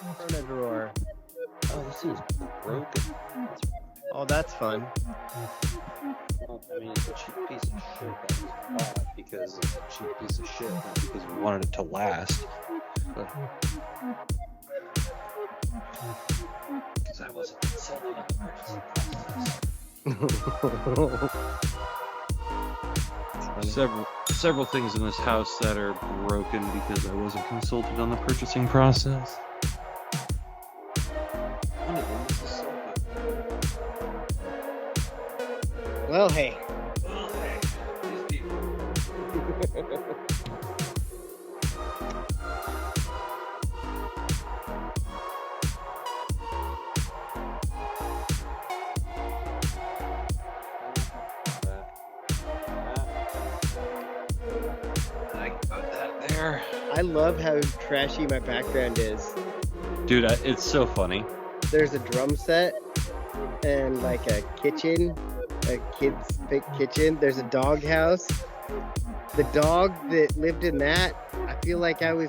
Front of drawer. Oh, this thing's broken. Oh, that's fun. Well, I mean, it's a cheap piece of shit that was bought because it's a cheap piece of shit, not because we wanted it to last. Because I wasn't consulted on the purchasing process. Several things in this house that are broken because I wasn't consulted on the purchasing process. One of them is a sofa. Well, hey. These people. I can put that there. I love how trashy my background is. Dude, it's so funny. There's a drum set and like a kitchen, a kid's big kitchen. There's a dog house. The dog that lived in that, I feel like I was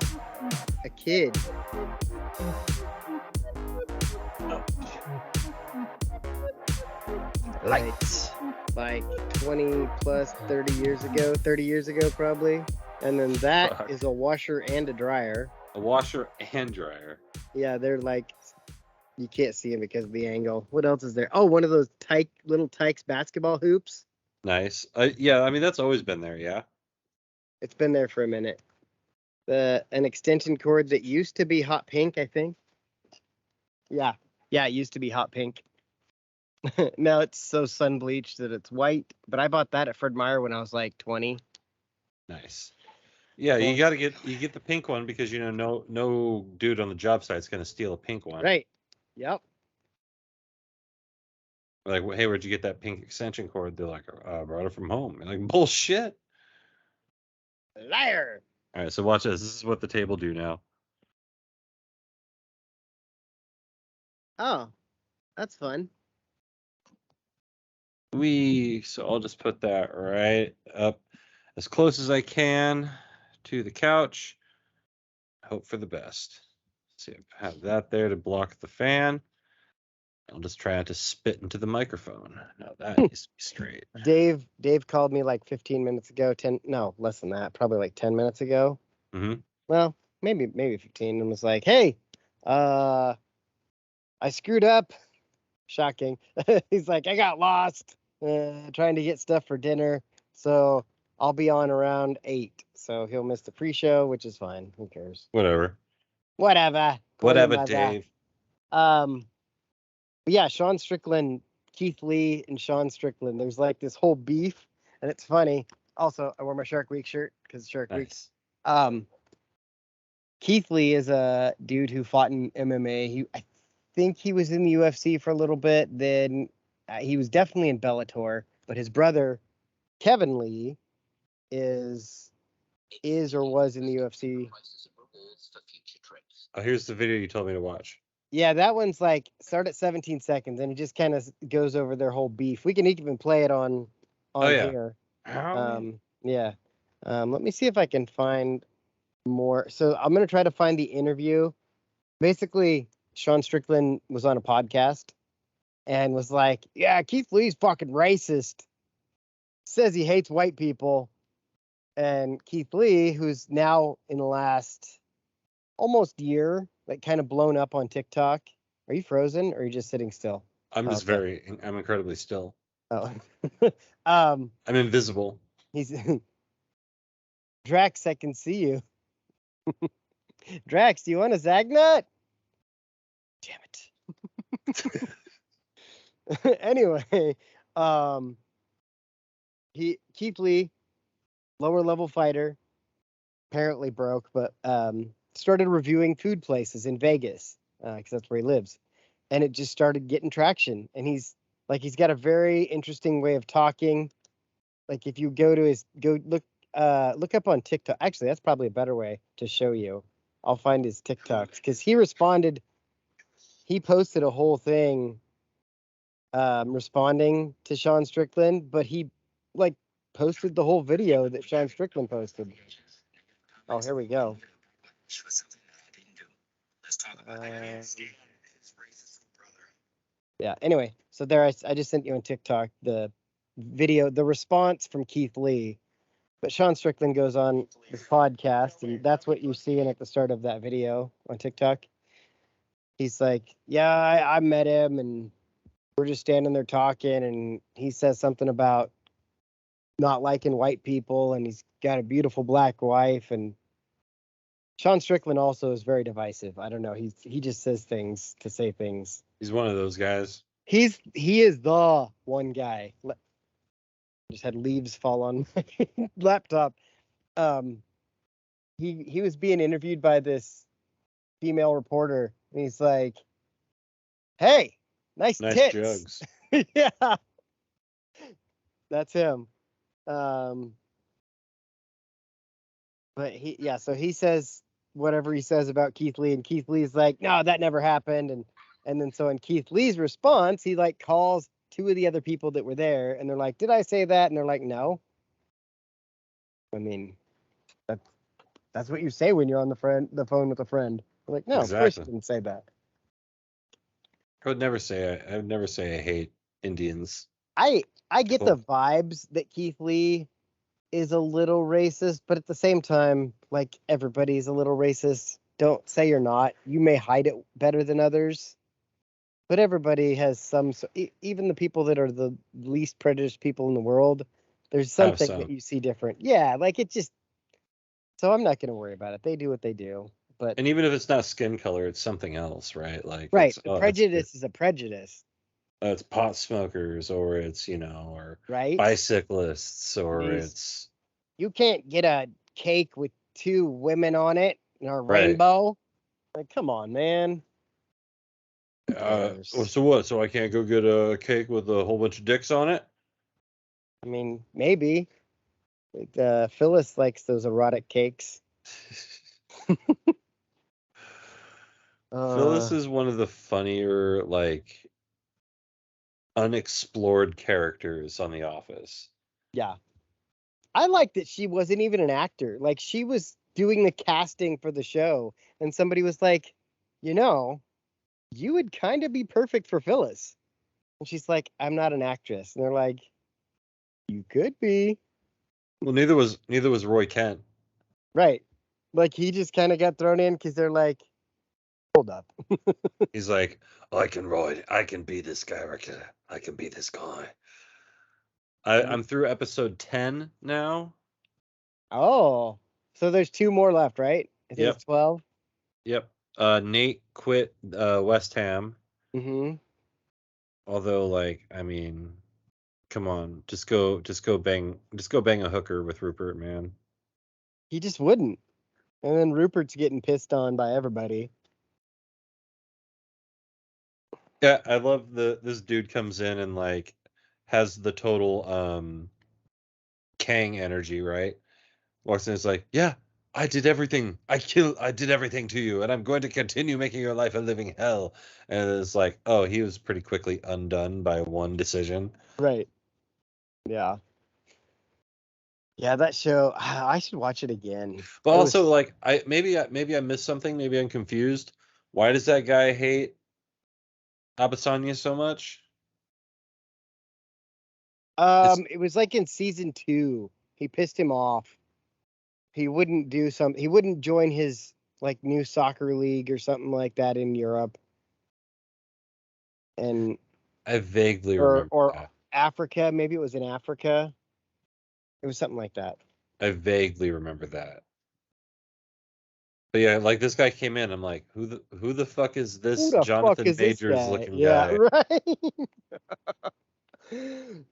a kid. Lights. Like 20 plus 30 years ago probably. And then that is a washer and a dryer. A washer and dryer. Yeah, they're like, you can't see them because of the angle. What else is there? Oh, one of those little Tykes basketball hoops. Nice. Yeah, I mean, that's always been there, yeah? It's been there for a minute. An extension cord that used to be hot pink, I think. Yeah, it used to be hot pink. Now it's so sun bleached that it's white. But I bought that at Fred Meyer when I was like 20. Nice. Yeah, you get the pink one because no dude on the job site's gonna steal a pink one. Right. Yep. Like, hey, where'd you get that pink extension cord? They're like, I brought it from home. You're like, bullshit. Liar. All right, so watch this. This is what the table do now. Oh, that's fun. So I'll just put that right up as close as I can to the couch. Hope for the best. See, I have that there to block the fan. I'll just try not to spit into the microphone. Now that needs to be straight. Dave called me like 15 minutes ago. Less than that. Probably like 10 minutes ago. Mm-hmm. Well, maybe 15, and was like, "Hey, I screwed up." Shocking. He's like, "I got lost trying to get stuff for dinner, so I'll be on around 8." So he'll miss the pre-show, which is fine. Who cares? Whatever, Dave. But yeah, Sean Strickland, Keith Lee, and Sean Strickland. There's like this whole beef, and it's funny. Also, I wore my Shark Week shirt because Shark Week. Keith Lee is a dude who fought in MMA. I think he was in the UFC for a little bit. Then he was definitely in Bellator. But his brother, Kevin Lee, is or was in the UFC. Oh, here's the video you told me to watch. Yeah, that one's like start at 17 seconds, and it just kind of goes over their whole beef. We can even play it on here. Yeah. Let me see if I can find more. So I'm gonna try to find the interview. Basically, Sean Strickland was on a podcast and was like, "Yeah, Keith Lee's fucking racist. Says he hates white people." And Keith Lee, who's now in the last almost year, like kind of blown up on TikTok. Are you frozen or are you just sitting still? I'm incredibly still. Oh. I'm invisible. He's Drax, I can see you. Drax, do you want a Zagnut? Damn it. Anyway, Keith Lee, lower level fighter, apparently broke, but started reviewing food places in Vegas because that's where he lives, and it just started getting traction. And he's got a very interesting way of talking. Like if you go look up on TikTok. Actually, that's probably a better way to show you. I'll find his TikToks because he responded. He posted a whole thing responding to Sean Strickland, but he posted the whole video that Sean Strickland posted. Oh, here we go. Yeah. Anyway, so there I just sent you on TikTok the video, the response from Keith Lee. But Sean Strickland goes on this podcast, and that's what you're seeing at the start of that video on TikTok. He's like, "Yeah, I met him, and we're just standing there talking, and he says something about not liking white people, and he's got a beautiful black wife." And Sean Strickland also is very divisive. I don't know. He just says things to say things. He's one of those guys. He is the one guy. Just had leaves fall on my laptop. He was being interviewed by this female reporter, and he's like, "Hey, nice tits." Jugs. Yeah, that's him. But so he says whatever he says about Keith Lee, and Keith Lee's like, "No, that never happened." And then so in Keith Lee's response, he like calls two of the other people that were there, and they're like, "Did I say that?" And they're like, "No." I mean, that's what you say when you're on the phone with a friend. You're like, "No, exactly. Of course you didn't say that." I would never say I hate Indians. I get the vibes that Keith Lee is a little racist, but at the same time, like, everybody's a little racist. Don't say you're not. You may hide it better than others, but everybody has some. Even the people that are the least prejudiced people in the world, there's something that you see different. Yeah, like it just. So I'm not going to worry about it. They do what they do. And even if it's not skin color, it's something else, right? Like, right. Prejudice is a prejudice. It's pot smokers, or it's, or right? Bicyclists, or it's. You can't get a cake with two women on it and a rainbow. Like, come on, man. So what? So I can't go get a cake with a whole bunch of dicks on it? I mean, maybe. Phyllis likes those erotic cakes. Phyllis is one of the funnier, like, unexplored characters on The Office. Yeah. I like that she wasn't even an actor. Like, she was doing the casting for the show, and somebody was like, you would kind of be perfect for Phyllis. And she's like, "I'm not an actress." And they're like, "You could be." Well, neither was Roy Kent. Right. Like, he just kind of got thrown in because they're like, hold up. He's like, I can be this character. I can be this guy. I'm through episode 10 now. Oh, so there's 2 more left, right? I think it's 12. Yep. Nate quit West Ham. Mm-hmm. Although, like, I mean, come on, just go bang a hooker with Rupert, man. He just wouldn't. And then Rupert's getting pissed on by everybody. Yeah, I love this dude comes in and, like, has the total Kang energy, right? Walks in, is like, "Yeah, I did everything. I did everything to you, and I'm going to continue making your life a living hell." And it's like, oh, he was pretty quickly undone by one decision. Right. Yeah. Yeah, that show, I should watch it again. But also, like, maybe I missed something. Maybe I'm confused. Why does that guy hate Abasanya so much? It was like in season 2. He pissed him off. He wouldn't join his, like, new soccer league or something like that in Europe. And I vaguely remember that. Africa, maybe it was in Africa. It was something like that. I vaguely remember that. But yeah, like, this guy came in, I'm like, who the fuck is this Jonathan Majors looking guy? Yeah, right.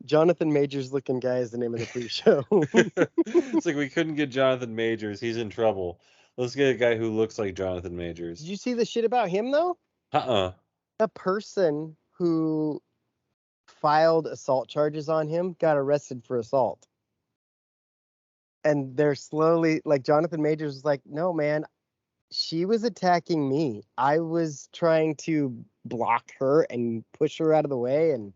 Jonathan Majors looking guy is the name of the pre-show. It's like, we couldn't get Jonathan Majors. He's in trouble. Let's get a guy who looks like Jonathan Majors. Did you see the shit about him, though? The person who filed assault charges on him got arrested for assault. And they're slowly, like, Jonathan Majors was like, "No, man, she was attacking me. I was trying to block her and push her out of the way." And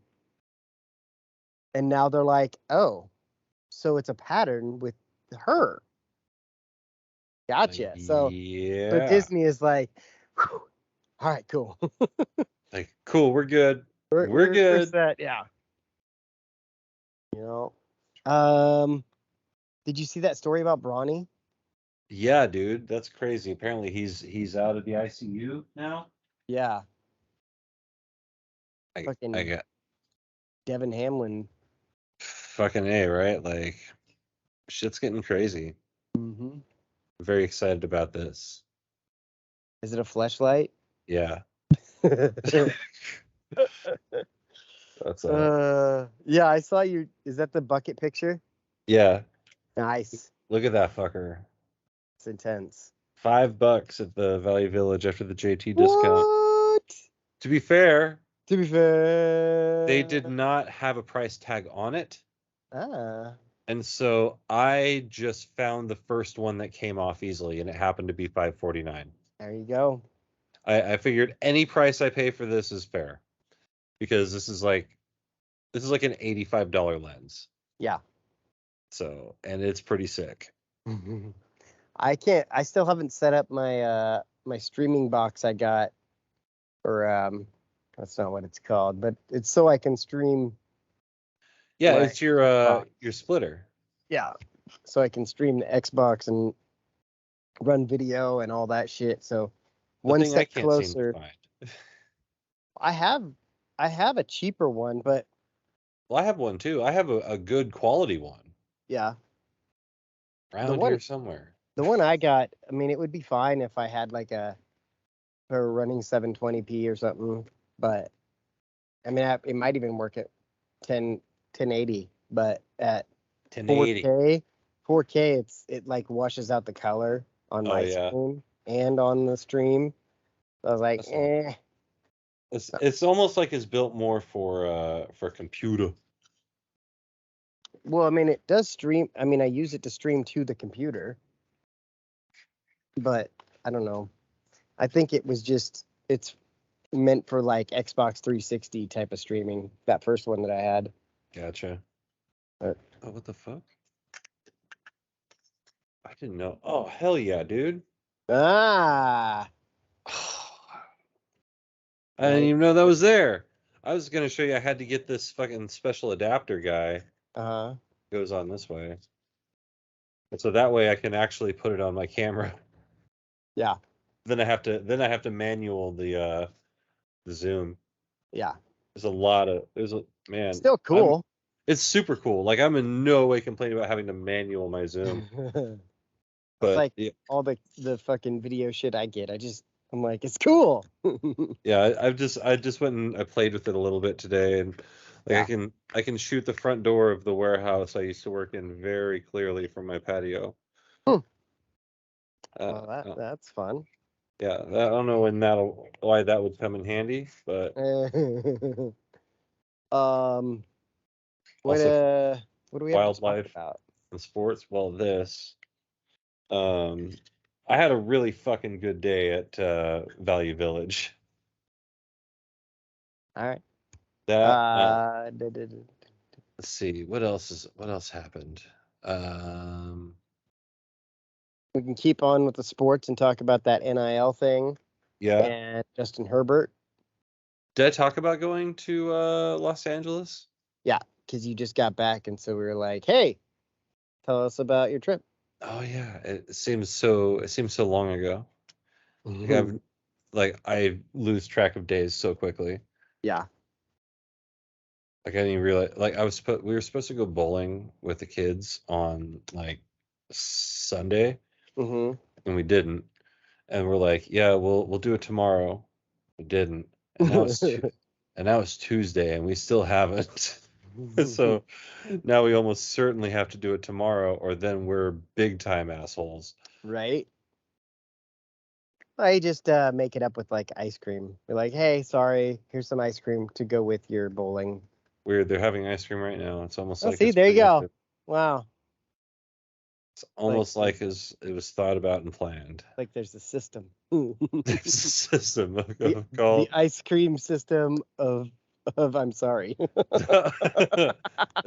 now they're like, "Oh, so it's a pattern with her." Gotcha. So Disney is like, All right, cool. Like, cool, we're good. We're We're good. set, yeah. You know, did you see that story about Bronny? Yeah, dude, that's crazy. Apparently, he's out of the ICU now. Yeah, I fucking got Devin Hamlin. fucking A, right? Like, shit's getting crazy. Mm-hmm. I'm very excited about this. Is it a fleshlight? Yeah, that's Yeah, I saw you. Is that the bucket picture? yeah. Nice. Look at that fucker. It's intense. $5 at the Value Village after the JT discount. What? To be fair, To be they did fair. not have a price tag on it. Ah, And so I just found the first one that came off easily, and it happened to be $5.49. there you go. I figured any price I pay for this is fair because this is like an $85 lens. Yeah. So, and it's pretty sick. I still haven't set up my streaming box I got for that's not what it's called, but it's so I can stream Yeah, my it's Xbox. your splitter. Yeah. So I can stream the Xbox and run video and all that shit. So The one thing I step can't seem to closer. find. I have I have a cheaper one, but Well, I have one too. I have a good quality one yeah, the around one here somewhere. the one I got, I mean, it would be fine if I had like a running 720p or something, but I mean, it might even work at 1080, but at 1080. 4K, it like washes out the color on Oh my yeah. screen and on the stream. So I was like, That's not. eh. It's almost like it's built more for computer. Well, I mean, it does stream. I mean, I use it to stream to the computer, but I don't know. I think it's meant for like Xbox 360 type of streaming. That first one that I had. Gotcha. But, Oh, what the fuck? I didn't know. Oh, hell yeah, dude. ah, I didn't nice. even know that was there. I was gonna show you I had to get this fucking special adapter guy. Uh-huh. Goes on this way. And so that way I can actually put it on my camera. Yeah. Then I have to manual the zoom. Yeah. There's a man. Still I'm cool. It's super cool. Like I'm in no way complaining about having to manual my zoom. It's But like yeah, all the fucking video shit I get. I'm like, it's cool. yeah, I just went and I played with it a little bit today, and like Yeah. I can shoot the front door of the warehouse I used to work in very clearly from my patio. Hmm. Uh, Well, uh, that's fun. yeah, I don't know why that would come in handy, but um, what also for uh, what do we have to talk wildlife about? and sports. Well, um, I had a really fucking good day at Value Village. All right. That Da, da, da. let's see what else happened. Um, We can keep on with the sports and talk about that NIL thing yeah. and Justin Herbert. Did I talk about going to Los Angeles? Yeah, because you just got back, and so we were like, hey, tell us about your trip. Oh yeah, it seems so long ago. I lose track of days so quickly. Yeah. Like I didn't even realize like we were supposed to go bowling with the kids on like Sunday Mm-hmm. and we didn't. And we're like, yeah, we'll do it tomorrow. We didn't. And now it's Tuesday and we still haven't. So now we almost certainly have to do it tomorrow or then we're big time assholes. Right. I just make it up with like ice cream. We're like, hey, sorry, here's some ice cream to go with your bowling. Weird, they're having ice cream right now. It's almost Oh, like see, it's there you go. preemptive. Wow. It's almost like it was thought about and planned. Like there's a system. There's a system the called. ice cream system of I'm sorry. Let's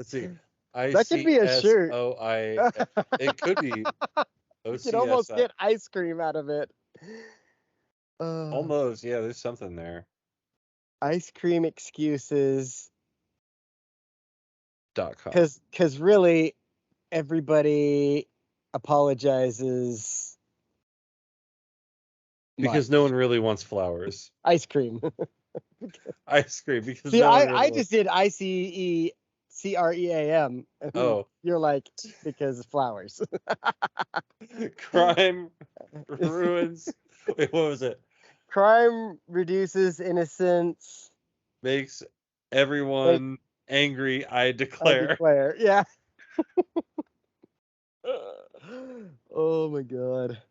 see. That could be a shirt. ICSOI. It could be You could almost OCSI. get ice cream out of it. Almost, yeah. There's something there. Ice cream excuses. .com. Because really, everybody apologizes. Because no one really wants flowers. Ice cream. Ice cream. Because See, no one really I just did ICECREAM. Oh. You're like, because flowers. Crime ruins. Wait, what was it? Crime reduces innocence. Makes everyone angry, I declare. I declare, yeah. Oh my God.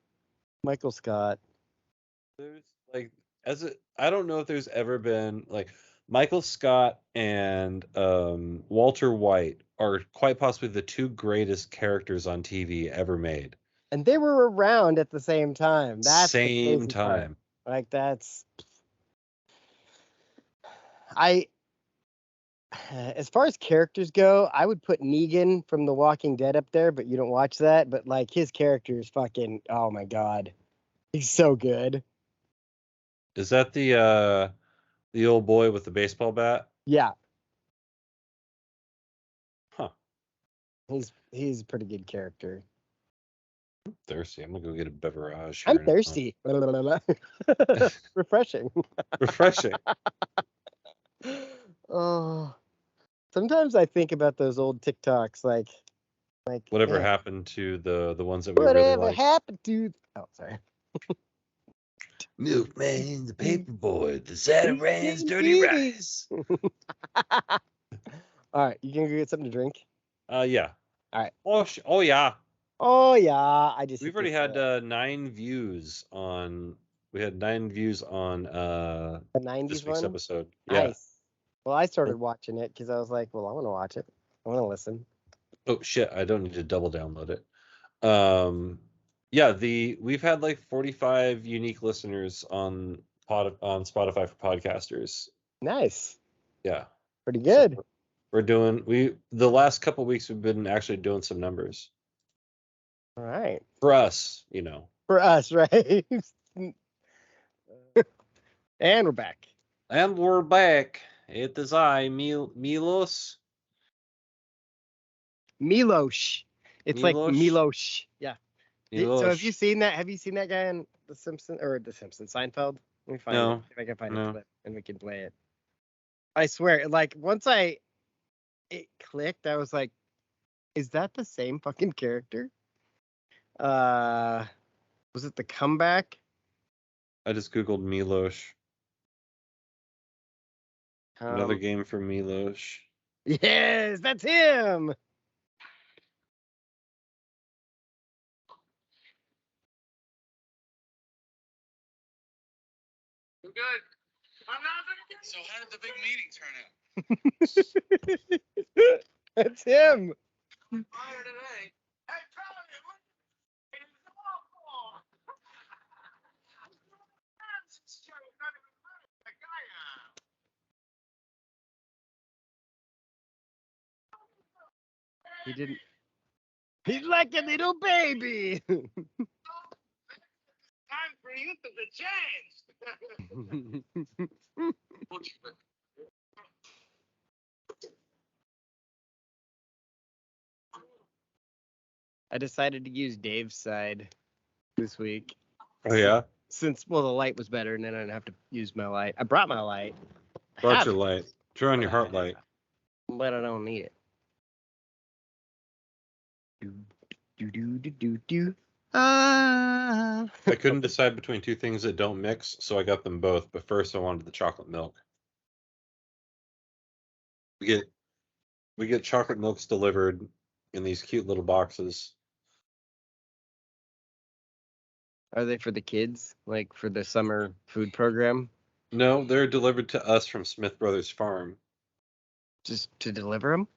Michael Scott. There's like I don't know if there's ever been like Michael Scott and Walter White are quite possibly the two greatest characters on TV ever made. And they were around at the same time. That's the crazy time. Part. Like that's as far as characters go, I would put Negan from The Walking Dead up there, but you don't watch that. But like his character is fucking, oh my God. He's so good. Is that the old boy with the baseball bat? Yeah. Huh. He's a pretty good character. I'm thirsty. I'm gonna go get a beverage here. I'm thirsty. Refreshing. Refreshing. Oh. Sometimes I think about those old TikToks, like whatever happened to the ones that we really liked. Whatever happened to? Oh, sorry. Milkman, the Paperboy, the Zatarain's Dirty Rice. All right, you can go get something to drink. Yeah. All right. Oh yeah. Oh yeah. We've already had 9 views on. We had 9 views on the 90s this week's episode. Nice. Yeah. Well, I started watching it because I was like, well, I want to watch it. I want to listen. Oh shit! I don't need to double download it. Yeah, we've had like 45 unique listeners on Spotify for podcasters. Nice. Yeah. Pretty good. So we're doing the last couple of weeks we've been actually doing some numbers. All right. For us, For us, right? And we're back. And we're back. It is I, Milos. Milosh. It's like Milosh. Yeah. Milosh. So have you seen that? Have you seen that guy on The Simpsons or The Simpsons? Seinfeld? Let me find it. If I can find a clip and we can play it. I swear, like once it clicked, I was like, is that the same fucking character? Was it The Comeback? I just googled Milosh. Another game for Milosh. Yes, that's him. I'm good. I'm not gonna. So how did the big meeting turn out? That's him. Fire today. Hey, Charlie, look. It's awful. He didn't. He's like a little baby. Time for you to change. I decided to use Dave's side this week. Oh yeah. Since the light was better, and then I didn't have to use my light. I brought my light. Brought your light. Turn on your heart light. But I don't need it. I couldn't decide between two things that don't mix, so I got them both. But first, I wanted the chocolate milk. We get chocolate milks delivered in these cute little boxes. Are they for the kids, like for the summer food program? No, they're delivered to us from Smith Brothers Farm. Just to deliver them?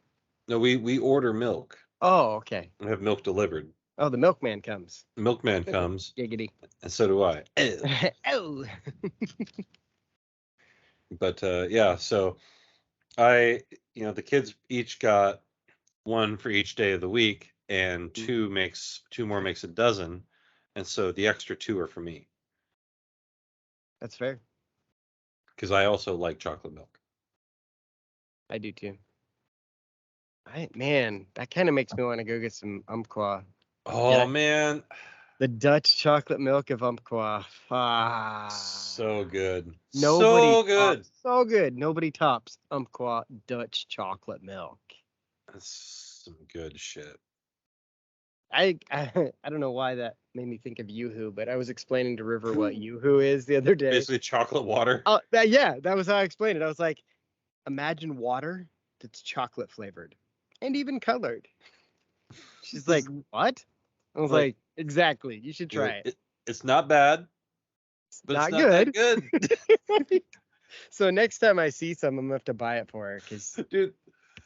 No, we order milk. Oh, okay. We have milk delivered. Oh, the milkman comes. The milkman comes. Giggity. And so do I. Oh. But yeah, so the kids each got one for each day of the week, and two more makes a dozen, and so the extra 2 are for me. That's fair. Because I also like chocolate milk. I do too. Man, that kind of makes me want to go get some Umpqua. Oh man, the Dutch chocolate milk of Umpqua. So good. So good. Nobody tops Umpqua Dutch chocolate milk. That's some good shit. I don't know why that made me think of Yoo-hoo, but I was explaining to River what Yoo-hoo is the other day. Basically chocolate water. Oh, that was how I explained it. I was like, imagine water that's chocolate flavored and even colored. She's like, what? I was like, exactly. You should try it. It's not bad, but not it's not that good. So next time I see some, I'm gonna have to buy it for her because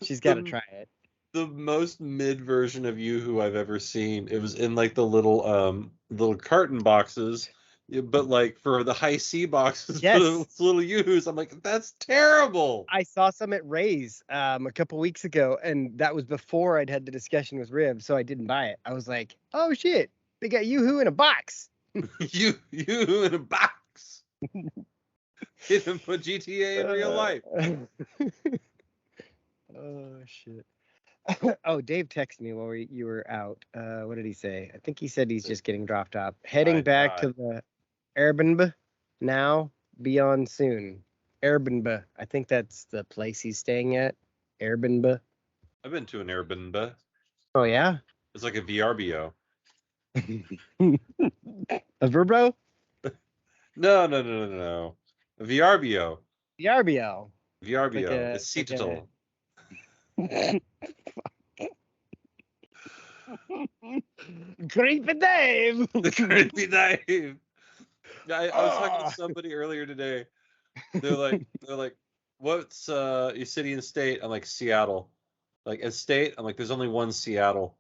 she's got to try it. The most mid version of Yoo-hoo I've ever seen. It was in like the little carton boxes, but like for the high C boxes, for the little Yoo-hoos, I'm like, that's terrible. I saw some at Ray's a couple weeks ago, and that was before I'd had the discussion with Riv, so I didn't buy it. I was like, oh shit, they got Yoo-hoo in a box. Yoo-hoo in a box. Hit him for GTA in real life. Oh shit. Oh, Dave texted me while you were out. What did he say? I think he said he's just getting dropped off. Heading back to the Airbnb now, be on soon. Airbnb. I think that's the place he's staying at. Airbnb. I've been to an Airbnb. Oh, yeah? It's like a VRBO. A Verbo? No. A VRBO. VRBO. VRBO. It's Citadel. Creepy Dave. Creepy Dave. I was talking to somebody earlier today. They're like, what's your city and state? I'm like, Seattle. Like, as state, I'm like, there's only one Seattle.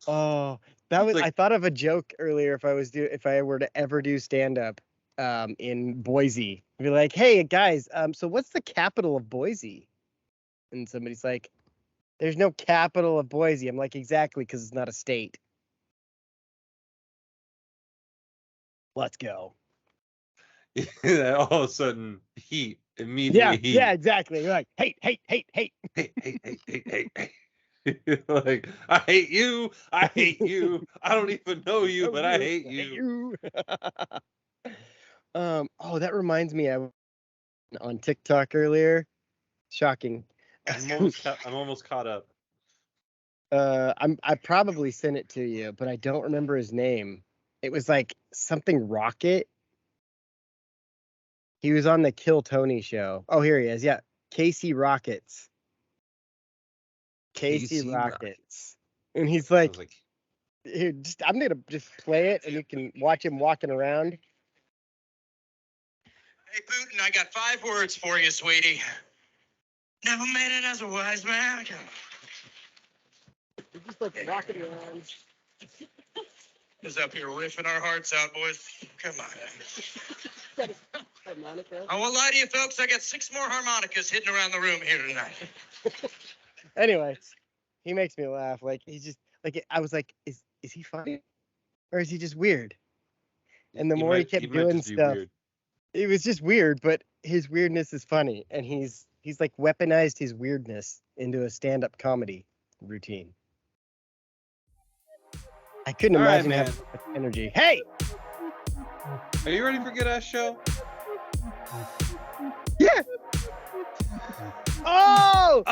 Oh, that was. I thought of a joke earlier. If I were to ever do stand up, in Boise, I'd be like, hey guys, so what's the capital of Boise? And somebody's like, there's no capital of Boise. I'm like, exactly, because it's not a state. Let's go. All of a sudden, heat. Immediately heat. Yeah, exactly. You're like, hate. Hate. Like, I hate you. I don't even know you, but I hate you. Oh, that reminds me, I was on TikTok earlier. Shocking. I'm almost caught up. I probably sent it to you, but I don't remember his name. It was like something Rocket. He was on the Kill Tony show. Oh, here he is. Yeah, Casey Rockets. Casey Rockets. And he's like, here, I'm gonna just play it, and you can watch him walking around. Hey, Putin, I got 5 words for you, sweetie. Never made it as a wise man. He's just like walking around. Just up here riffing our hearts out, boys. Come on. I won't lie to you, folks. I got 6 more harmonicas hitting around the room here tonight. Anyway, he makes me laugh. Like, he's just like, I was like, is he funny, or is he just weird? And the more he kept doing stuff, it was just weird. But his weirdness is funny, and he's like weaponized his weirdness into a stand-up comedy routine. I couldn't imagine having so much energy. Hey! Are you ready for Good Ass Show? Yeah! Oh!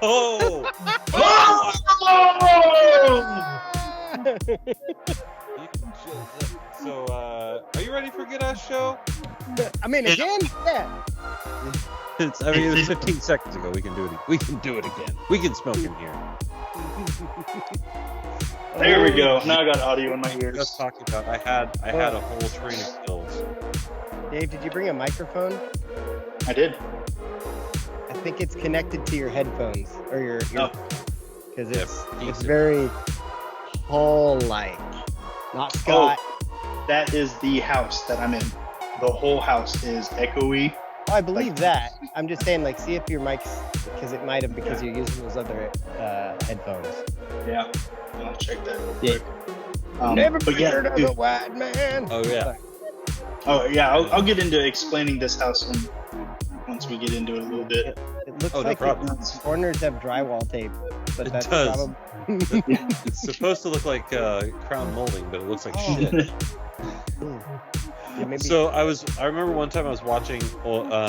Oh! Oh! So, are you ready for Good Ass Show? I mean, again? Yeah. It was 15 seconds ago. We can do it. We can do it again. We can smoke in here. There we go. Now I got audio in my ears. Just talking about. I had a whole train of stills. Dave, did you bring a microphone? I did. I think it's connected to your headphones or your because it's very Paul-like, not Scott. Oh, that is the house that I'm in. The whole house is echoey. Oh, I believe that. I'm just saying, like, see if your mic's, because it might have, because you're using those other headphones. Yeah, I'll check that real quick. Never heard of a white man. Oh yeah. Oh yeah, I'll get into explaining this house once we get into it a little bit. It looks Oh, no like problem. the corners have drywall tape, but It that's does. probably It's supposed to look like crown molding, but it looks like Oh. shit. Yeah, maybe. So I remember one time I was watching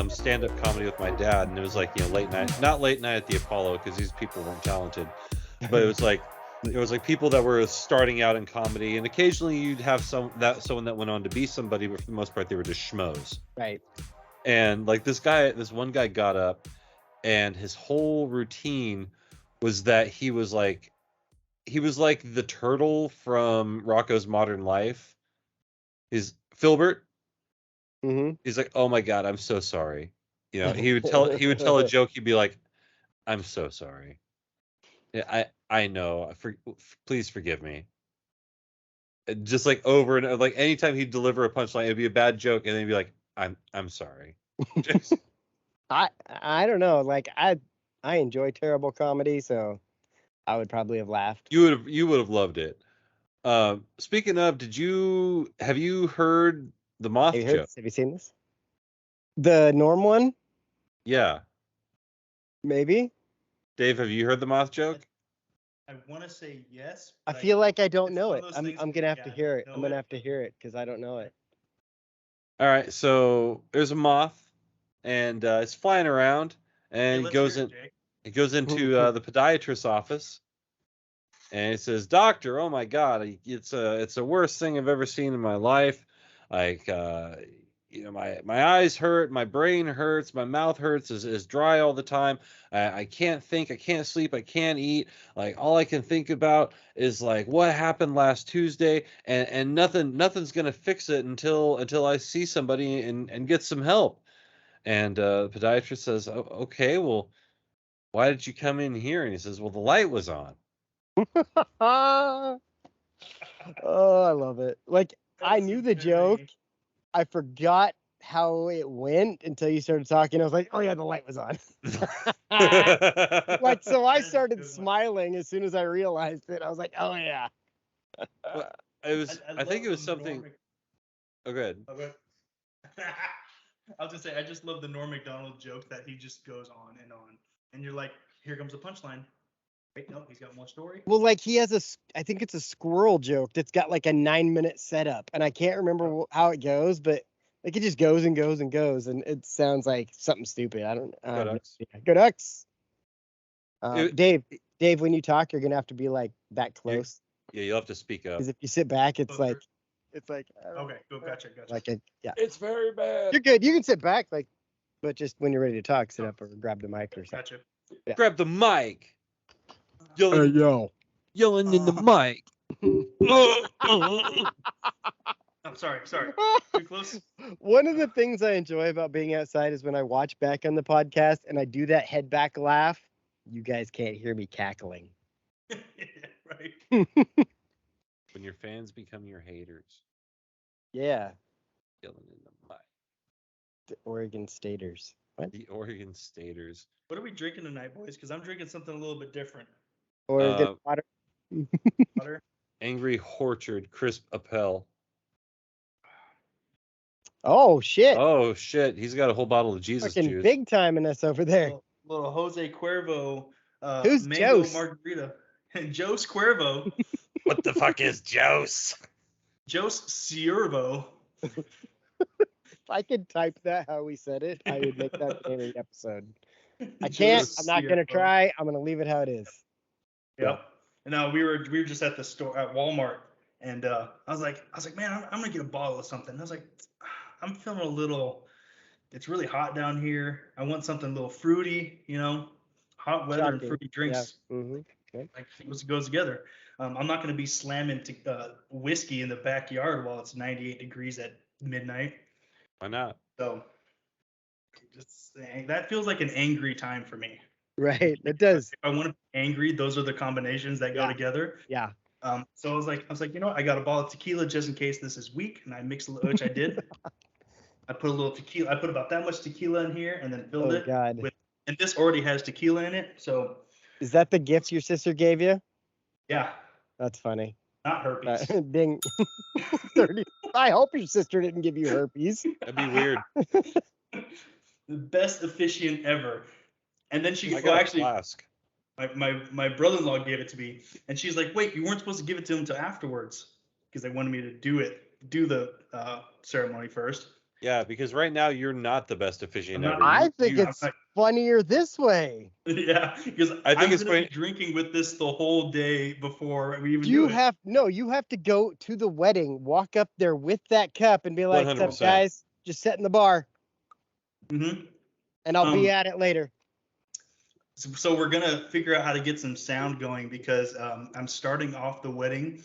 stand-up comedy with my dad, and it was like, you know, late night, not late night at the Apollo, because these people weren't talented, but it was like people that were starting out in comedy, and occasionally you'd have someone that went on to be somebody, but for the most part they were just schmoes. Right. And like this one guy got up, and his whole routine was that he was like the turtle from Rocko's Modern Life. He's Filbert. Mm-hmm. He's like, "Oh my God, I'm so sorry." You know, he would tell a joke. He'd be like, "I'm so sorry. Yeah, I know. Please forgive me." Just like over and over, like anytime he'd deliver a punchline, it'd be a bad joke, and then he'd be like, "I'm sorry." I don't know. Like I enjoy terrible comedy, so I would probably have laughed. You would have loved it. Speaking of, have you heard the Moth joke? Have you seen this? The Norm one? Yeah. Maybe. Dave, have you heard the Moth joke? I want to say yes. I feel like I don't know it. those I'm things gonna have to yeah, hear it. know I'm gonna it. have to hear it because I don't know it. All right, so there's a moth, and it's flying around, and it goes into the podiatrist's office, and it says, "Doctor, oh my God, it's the worst thing I've ever seen in my life. Like, you know, my eyes hurt, my brain hurts, my mouth hurts, is dry all the time. I can't think, I can't sleep, I can't eat. Like all I can think about is like what happened last Tuesday, and nothing's gonna fix it until I see somebody and get some help." And the podiatrist says, "Oh, okay, well, why did you come in here?" And he says, "Well, the light was on." Oh, I love it. Like I knew the joke. I forgot how it went until you started talking. I was like, oh yeah, the light was on. Like, so I started smiling as soon as I realized it. I was like, oh yeah. Well, I think it was something. Oh, good. I was gonna say, I just love the Norm McDonald joke that he just goes on, and you're like, here comes the punchline. Wait, no, he's got more story. Well, like he has I think it's a squirrel joke that's got like a 9-minute setup, and I can't remember how it goes, but like it just goes and goes and goes, and it sounds like something stupid. I don't. Go Ducks. Yeah, go Ducks. Dave, when you talk, you're gonna have to be like that close. Yeah, you'll have to speak up. Because if you sit back, it's like. Okay, gotcha. Like yeah. It's very bad. You're good. You can sit back, like, but just when you're ready to talk, sit up or grab the mic or something. Gotcha. Yeah. Grab the mic. Yelling in the mic. I'm sorry. Too close. One of the things I enjoy about being outside is when I watch back on the podcast and I do that head back laugh. You guys can't hear me cackling. Right. When your fans become your haters. Yeah. Yelling in the mic. The Oregon Staters. What? The Oregon Staters. What are we drinking tonight, boys? Because I'm drinking something a little bit different. Oregon water. Water. Angry Orchard Crisp Appel. Oh shit. Oh shit. He's got a whole bottle of Jesus Fucking juice. big time in us over there. Little Jose Cuervo. Who's mango Jose? margarita. Jose Cuervo. What the fuck is Jose? Jose Cuervo. If I could type that how we said it, I would make that the name of the episode. I can't. I'm not gonna try. I'm gonna leave it how it is. Yep. And now we were just at the store at Walmart, and I was like, man, I'm gonna get a bottle of something. And I was like, I'm feeling a little. It's really hot down here. I want something a little fruity, hot weather and fruity drinks. Yeah. Mm-hmm. Okay. Like it goes together. I'm not gonna be slamming whiskey in the backyard while it's 98 degrees at midnight. Why not? So that feels like an angry time for me. Right. It does. If I want to be angry, those are the combinations that go together. Yeah. So I was like, I got a bottle of tequila just in case this is weak, and I mixed a little, which I did. I put a little tequila. I put about that much tequila in here, and then filled it. God. And this already has tequila in it, so. Is that the gift your sister gave you? Yeah. That's funny. Not herpes. Ding. 30. I hope your sister didn't give you herpes. That'd be weird. The best officiant ever. And then she I got actually, a flask. my brother-in-law gave it to me, and she's like, "Wait, you weren't supposed to give it to him until afterwards," because they wanted me to do the ceremony first. Yeah, because right now you're not the best officiant ever. I think it's funnier this way. Yeah, because I think I'm it's gonna be drinking with this the whole day before we even do it. You have to go to the wedding, walk up there with that cup, and be like, "What's up, 100%. guys? Just setting the bar, Mm-hmm. and I'll be at it later." So we're gonna figure out how to get some sound going because I'm starting off the wedding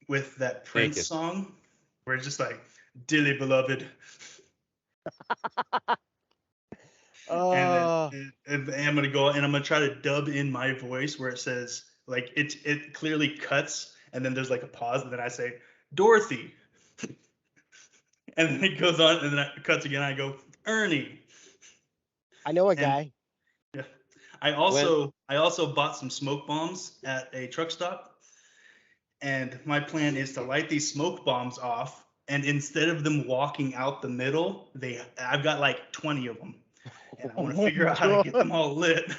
with that Prince song, where it's just like, "Dearly beloved." And I'm gonna go and I'm gonna try to dub in my voice where it says like it clearly cuts and then there's like a pause and then I say Dorothy, and then it goes on and then it cuts again. I go Ernie. I know a guy. Yeah. I also bought some smoke bombs at a truck stop, and my plan is to light these smoke bombs off. And instead of them walking out the middle, I've got like 20 of them, and I want to figure out how to get them all lit,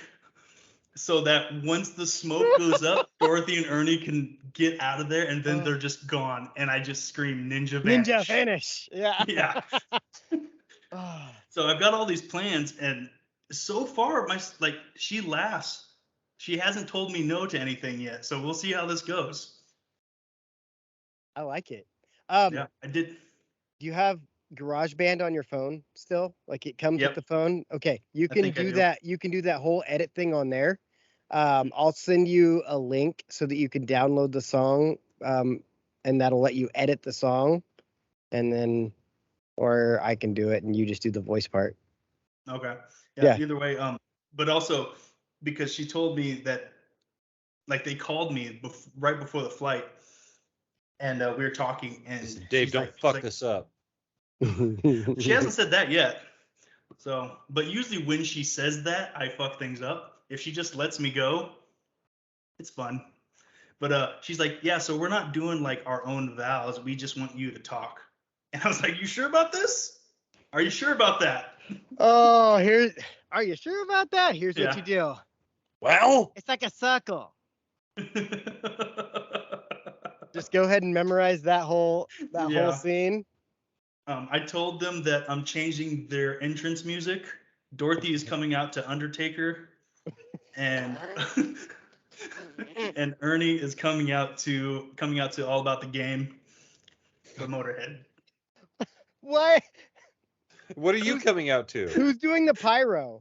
so that once the smoke goes up, Dorothy and Ernie can get out of there, and then they're just gone, and I just scream "Ninja Vanish!" Ninja Vanish! Yeah. Yeah. So I've got all these plans, and so far, she laughs. She hasn't told me no to anything yet, so we'll see how this goes. I like it. Yeah, I did. Do you have GarageBand on your phone still? Like it comes with the phone? Okay, you can do that. You can do that whole edit thing on there. I'll send you a link so that you can download the song, and that'll let you edit the song, and then, or I can do it and you just do the voice part. Okay. Yeah. Either way. But also because she told me that, like, they called me right before the flight, and we were talking, and Dave, don't fuck this up. She hasn't said that yet. So, but usually when she says that, I fuck things up. If she just lets me go, it's fun. But she's like, "Yeah, so we're not doing like our own vows. We just want you to talk." And I was like, "You sure about this? Are you sure about that?" Oh, are you sure about that? Here's what you do. Well, it's like a circle. Just go ahead and memorize that whole scene. I told them that I'm changing their entrance music. Dorothy is coming out to Undertaker, and and Ernie is coming out to All About the Game, the Motorhead. What? What are you coming out to? Who's doing the pyro?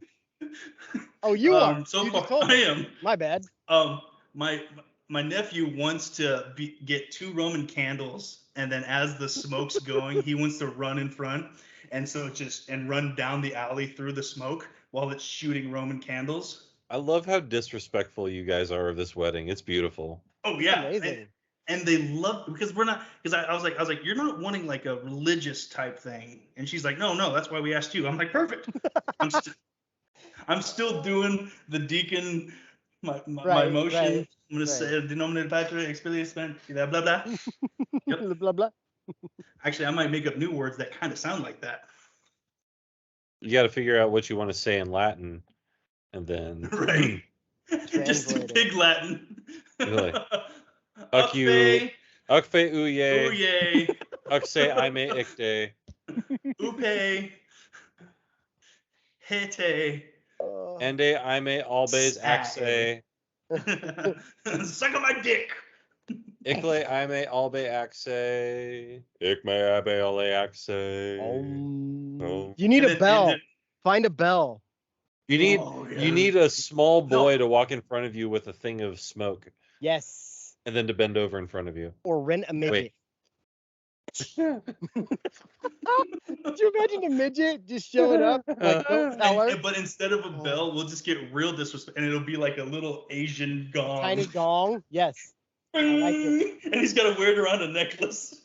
Oh, you are. So you far, just told I me. am. My bad. My nephew wants to get 2 Roman candles, and then as the smoke's going, he wants to run in front, and so run down the alley through the smoke while it's shooting Roman candles. I love how disrespectful you guys are of this wedding. It's beautiful. Oh yeah, amazing. And they love because I was like, "You're not wanting like a religious type thing," and she's like, "No, that's why we asked you." I'm like, "Perfect." I'm still doing the deacon. My motion. Right, I'm gonna say denominator patria experience blah blah blah. Yep. Blah blah. Actually, I might make up new words that kind of sound like that. You got to figure out what you want to say in Latin, and then just pig Latin. Really. Ucfe uye. Uxe aime icte. Upe. Hete. Ende aime albes axe. Suck on my dick. Ikle aime albe axe. Ikme abe ole axe. You need a bell. Find a bell. You need a small boy to walk in front of you with a thing of smoke. Yes. And then to bend over in front of you. Or rent a midget. Could you imagine a midget just showing up? Like, don't tell her. But instead of a bell, we'll just get real disrespect, and it'll be like a little Asian gong. Tiny gong. Yes. I like it. And he's got to wear it around a necklace.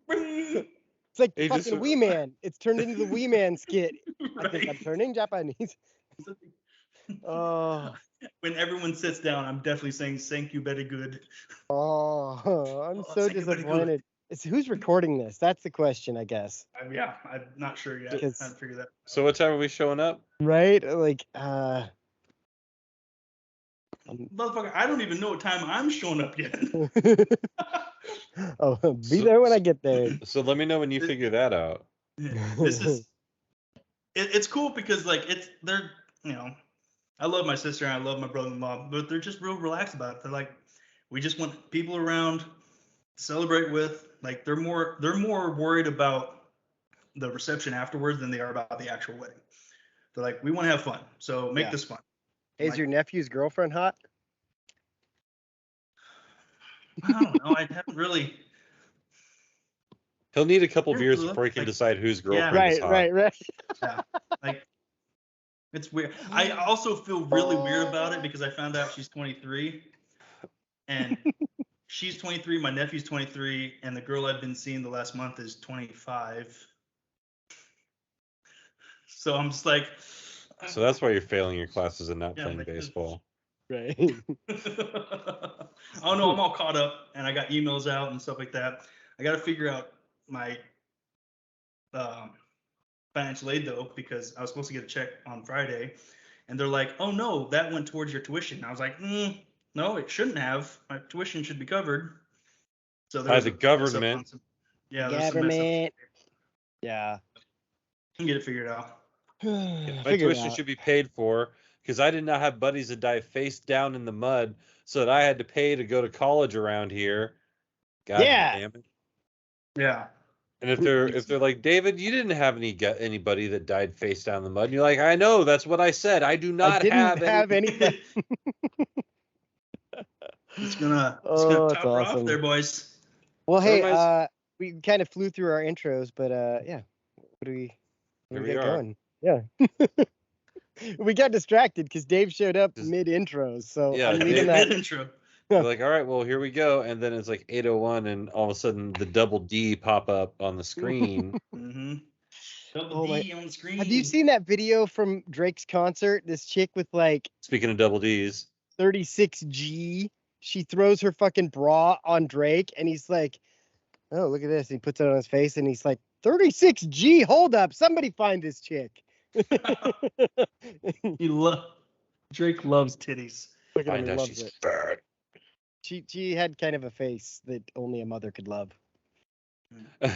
It's like fucking Wee Man. It's turned into the Wee Man skit. Right. I think I'm turning Japanese. Oh. When everyone sits down, I'm definitely saying "Thank you, very good." Oh, I'm so disappointed. who's recording this? That's the question, I guess. I'm not sure yet. I haven't figured that out. So what time are we showing up? Right? Like, motherfucker, I don't even know what time I'm showing up yet. Oh, be there when I get there. So let me know when you figure that out. This is it's cool because like they're I love my sister and I love my brother-in-law, but they're just real relaxed about it. They're like, we just want people around to celebrate with. Like they're more worried about the reception afterwards than they are about the actual wedding. They're like, we want to have fun, so make this fun. Is your nephew's girlfriend hot? I don't know. I haven't really. He'll need a couple beers before he can decide whose girlfriend is hot. Right. Yeah, like it's weird. I also feel really weird about it because I found out she's 23, and she's 23. My nephew's 23, and the girl I've been seeing the last month is 25. So I'm just like. So that's why you're failing your classes and not playing baseball. Right. Oh no, I'm all caught up and I got emails out and stuff like that. I got to figure out my financial aid though, because I was supposed to get a check on Friday, and they're like, "Oh no, that went towards your tuition." I was like, "No, it shouldn't have. My tuition should be covered." So there's the government. Government. Yeah. Can get it figured out. My tuition should be paid for because I did not have buddies that dive face down in the mud, so that I had to pay to go to college around here. God damn it. Yeah. And if they're like, David, you didn't have anybody that died face down in the mud, and you're like, I know, that's what I said. I do not have anybody. It's gonna top her off there, boys. Well, hey, we kind of flew through our intros, but yeah, what do we get going? Yeah. We got distracted because Dave showed up mid intros. So yeah, mid intro. We're like, all right, well, here we go. And then it's like 8:01, and all of a sudden the double D pop up on the screen. Mm-hmm. Double D on the screen. Have you seen that video from Drake's concert? This chick with like, speaking of double D's, 36G. She throws her fucking bra on Drake, and he's like, oh, look at this. He puts it on his face, and he's like, 36G, hold up. Somebody find this chick. Drake loves titties. I know she's bad. She had kind of a face that only a mother could love. She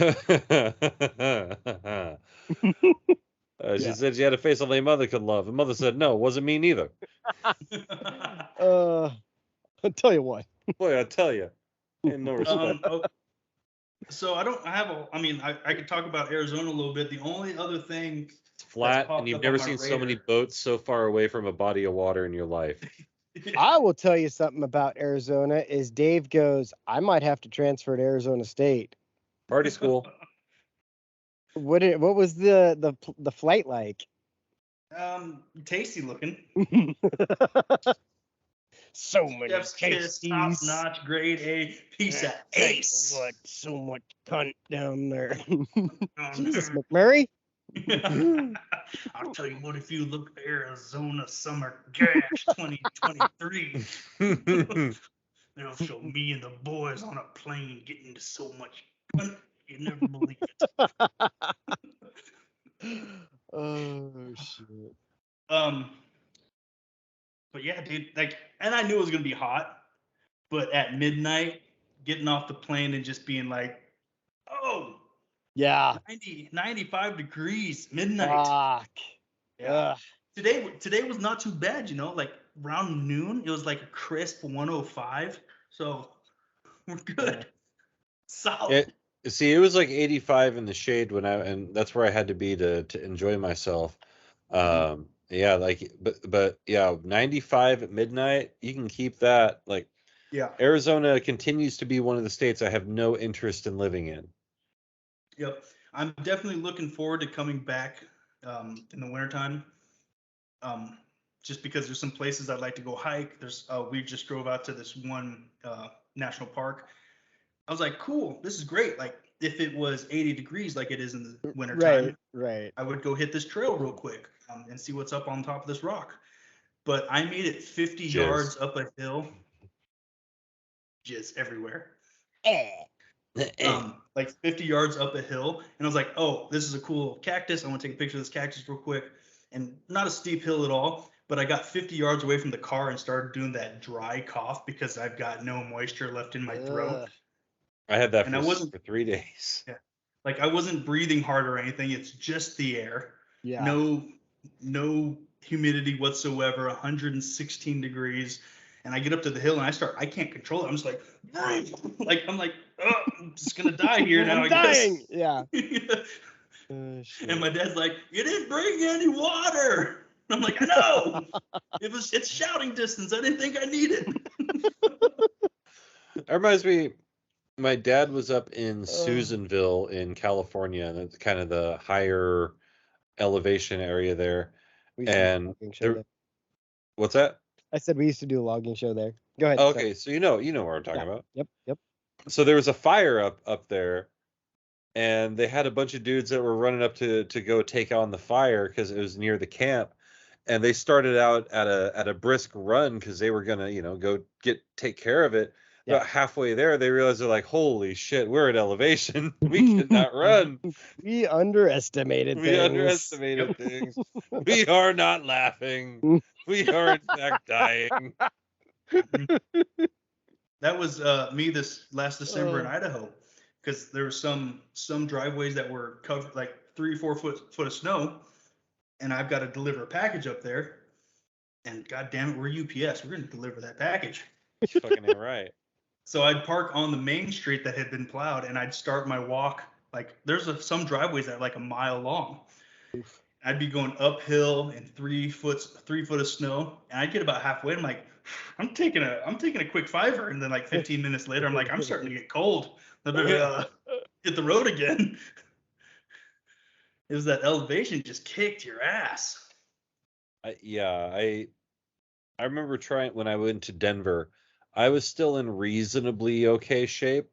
said she had a face only a mother could love. The mother said, no, it wasn't me neither. I'll tell you what. Boy, I tell you. Ain't no respect. So I could talk about Arizona a little bit. The only other thing, it's flat, and you've never seen so many boats so far away from a body of water in your life. I will tell you something about Arizona is Dave goes, I might have to transfer to Arizona State. Party school. What was the flight like? Tasty looking. So many tasties. Top notch, grade A, piece of ace. What? So much cunt down there. Jesus, McMurray. I'll tell you what, if you look at Arizona Summer Gash 2023, they'll show me and the boys on a plane getting to so much cunt, you never believe it. Oh shit. But yeah, dude, like, and I knew it was gonna be hot, but at midnight, getting off the plane and just being like, oh. Yeah. 95 degrees, midnight. Fuck. Yeah. Today was not too bad, like around noon, it was like a crisp 105. So we're good. Yeah. Solid. It was like 85 in the shade and that's where I had to be to enjoy myself. Yeah, like but yeah, 95 at midnight, you can keep that. Like, yeah. Arizona continues to be one of the states I have no interest in living in. Yep. I'm definitely looking forward to coming back in the wintertime. Just because there's some places I'd like to go hike. We just drove out to this one national park. I was like, cool, this is great. Like, if it was 80 degrees like it is in the wintertime, right. I would go hit this trail real quick and see what's up on top of this rock. But I made it 50 yards up a hill. Jizz everywhere. like 50 yards up a hill, and I was like, oh, this is a cool cactus. I want to take a picture of this cactus real quick. And not a steep hill at all, but I got 50 yards away from the car and started doing that dry cough because I've got no moisture left in my throat. I had that and for 3 days. Yeah, like I wasn't breathing hard or anything. It's just the air. Yeah. No humidity whatsoever. 116 degrees. And I get up to the hill and I can't control it. I'm just like, I'm like, oh, I'm just gonna die here now. I'm dying. Yeah. And my dad's like, you didn't bring any water. I'm like, I know. It's shouting distance. I didn't think I needed. That reminds me, my dad was up in Susanville in California, and it's kind of the higher elevation area there. And what's that? I said we used to do a logging show there. Go ahead. Okay, so you know what I'm talking about. Yep. So there was a fire up there, and they had a bunch of dudes that were running up to go take on the fire because it was near the camp, and they started out at a brisk run because they were gonna go take care of it. Yeah. About halfway there, they realized they're like, holy shit, we're at elevation. We cannot run. We underestimated things. We are not laughing. We are in fact dying. That was me this last December in Idaho, because there were some driveways that were covered like 3 or 4 foot of snow, and I've got to deliver a package up there. And god damn it, we're UPS. We're going to deliver that package. You fucking ain't right. So I'd park on the main street that had been plowed, and I'd start my walk. Like there's some driveways that are like a mile long. Oof. I'd be going uphill in 3 foot of snow, and I'd get about halfway. And I'm like, I'm taking a quick fiver, and then like 15 minutes later, I'm like, I'm starting to get cold. I better hit the road again. It was that elevation just kicked your ass. I remember trying when I went to Denver. I was still in reasonably okay shape,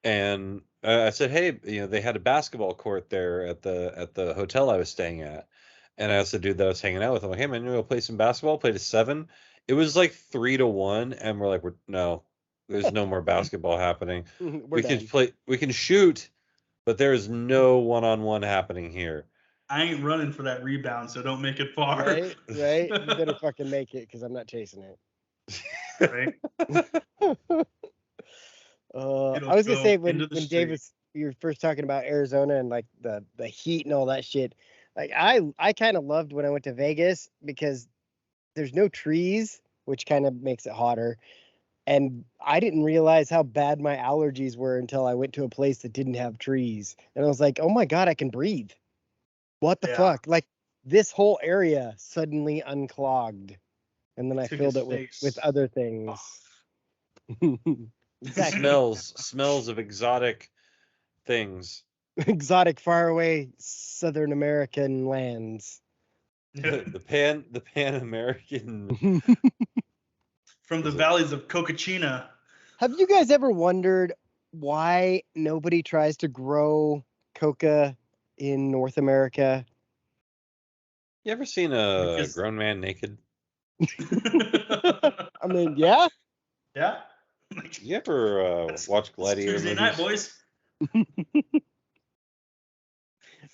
and I said, "Hey, they had a basketball court there at the hotel I was staying at," and I asked the dude that I was hanging out with, I'm like, "Hey, man, you want to play some basketball?" Played a 7. It was like 3-1, and we're like, "No, there's no more basketball happening. We can shoot, but there is no one-on-one happening here." I ain't running for that rebound, so don't make it far. Right? You better fucking make it, because I'm not chasing it. Right? I was gonna say when Dave you were first talking about Arizona and like the heat and all that shit, like I kind of loved when I went to Vegas because there's no trees, which kind of makes it hotter, and I didn't realize how bad my allergies were until I went to a place that didn't have trees, and I was like, oh my god, I can breathe. What the fuck? Like this whole area suddenly unclogged. And then I filled it with other things. Exactly. Smells of exotic things. Exotic, faraway Southern American lands. the Pan American. From the valleys of Cocachina. Have you guys ever wondered why nobody tries to grow coca in North America? You ever seen a grown man naked? I mean, yeah. You ever watch Gladiator Tuesday movies? night, boys.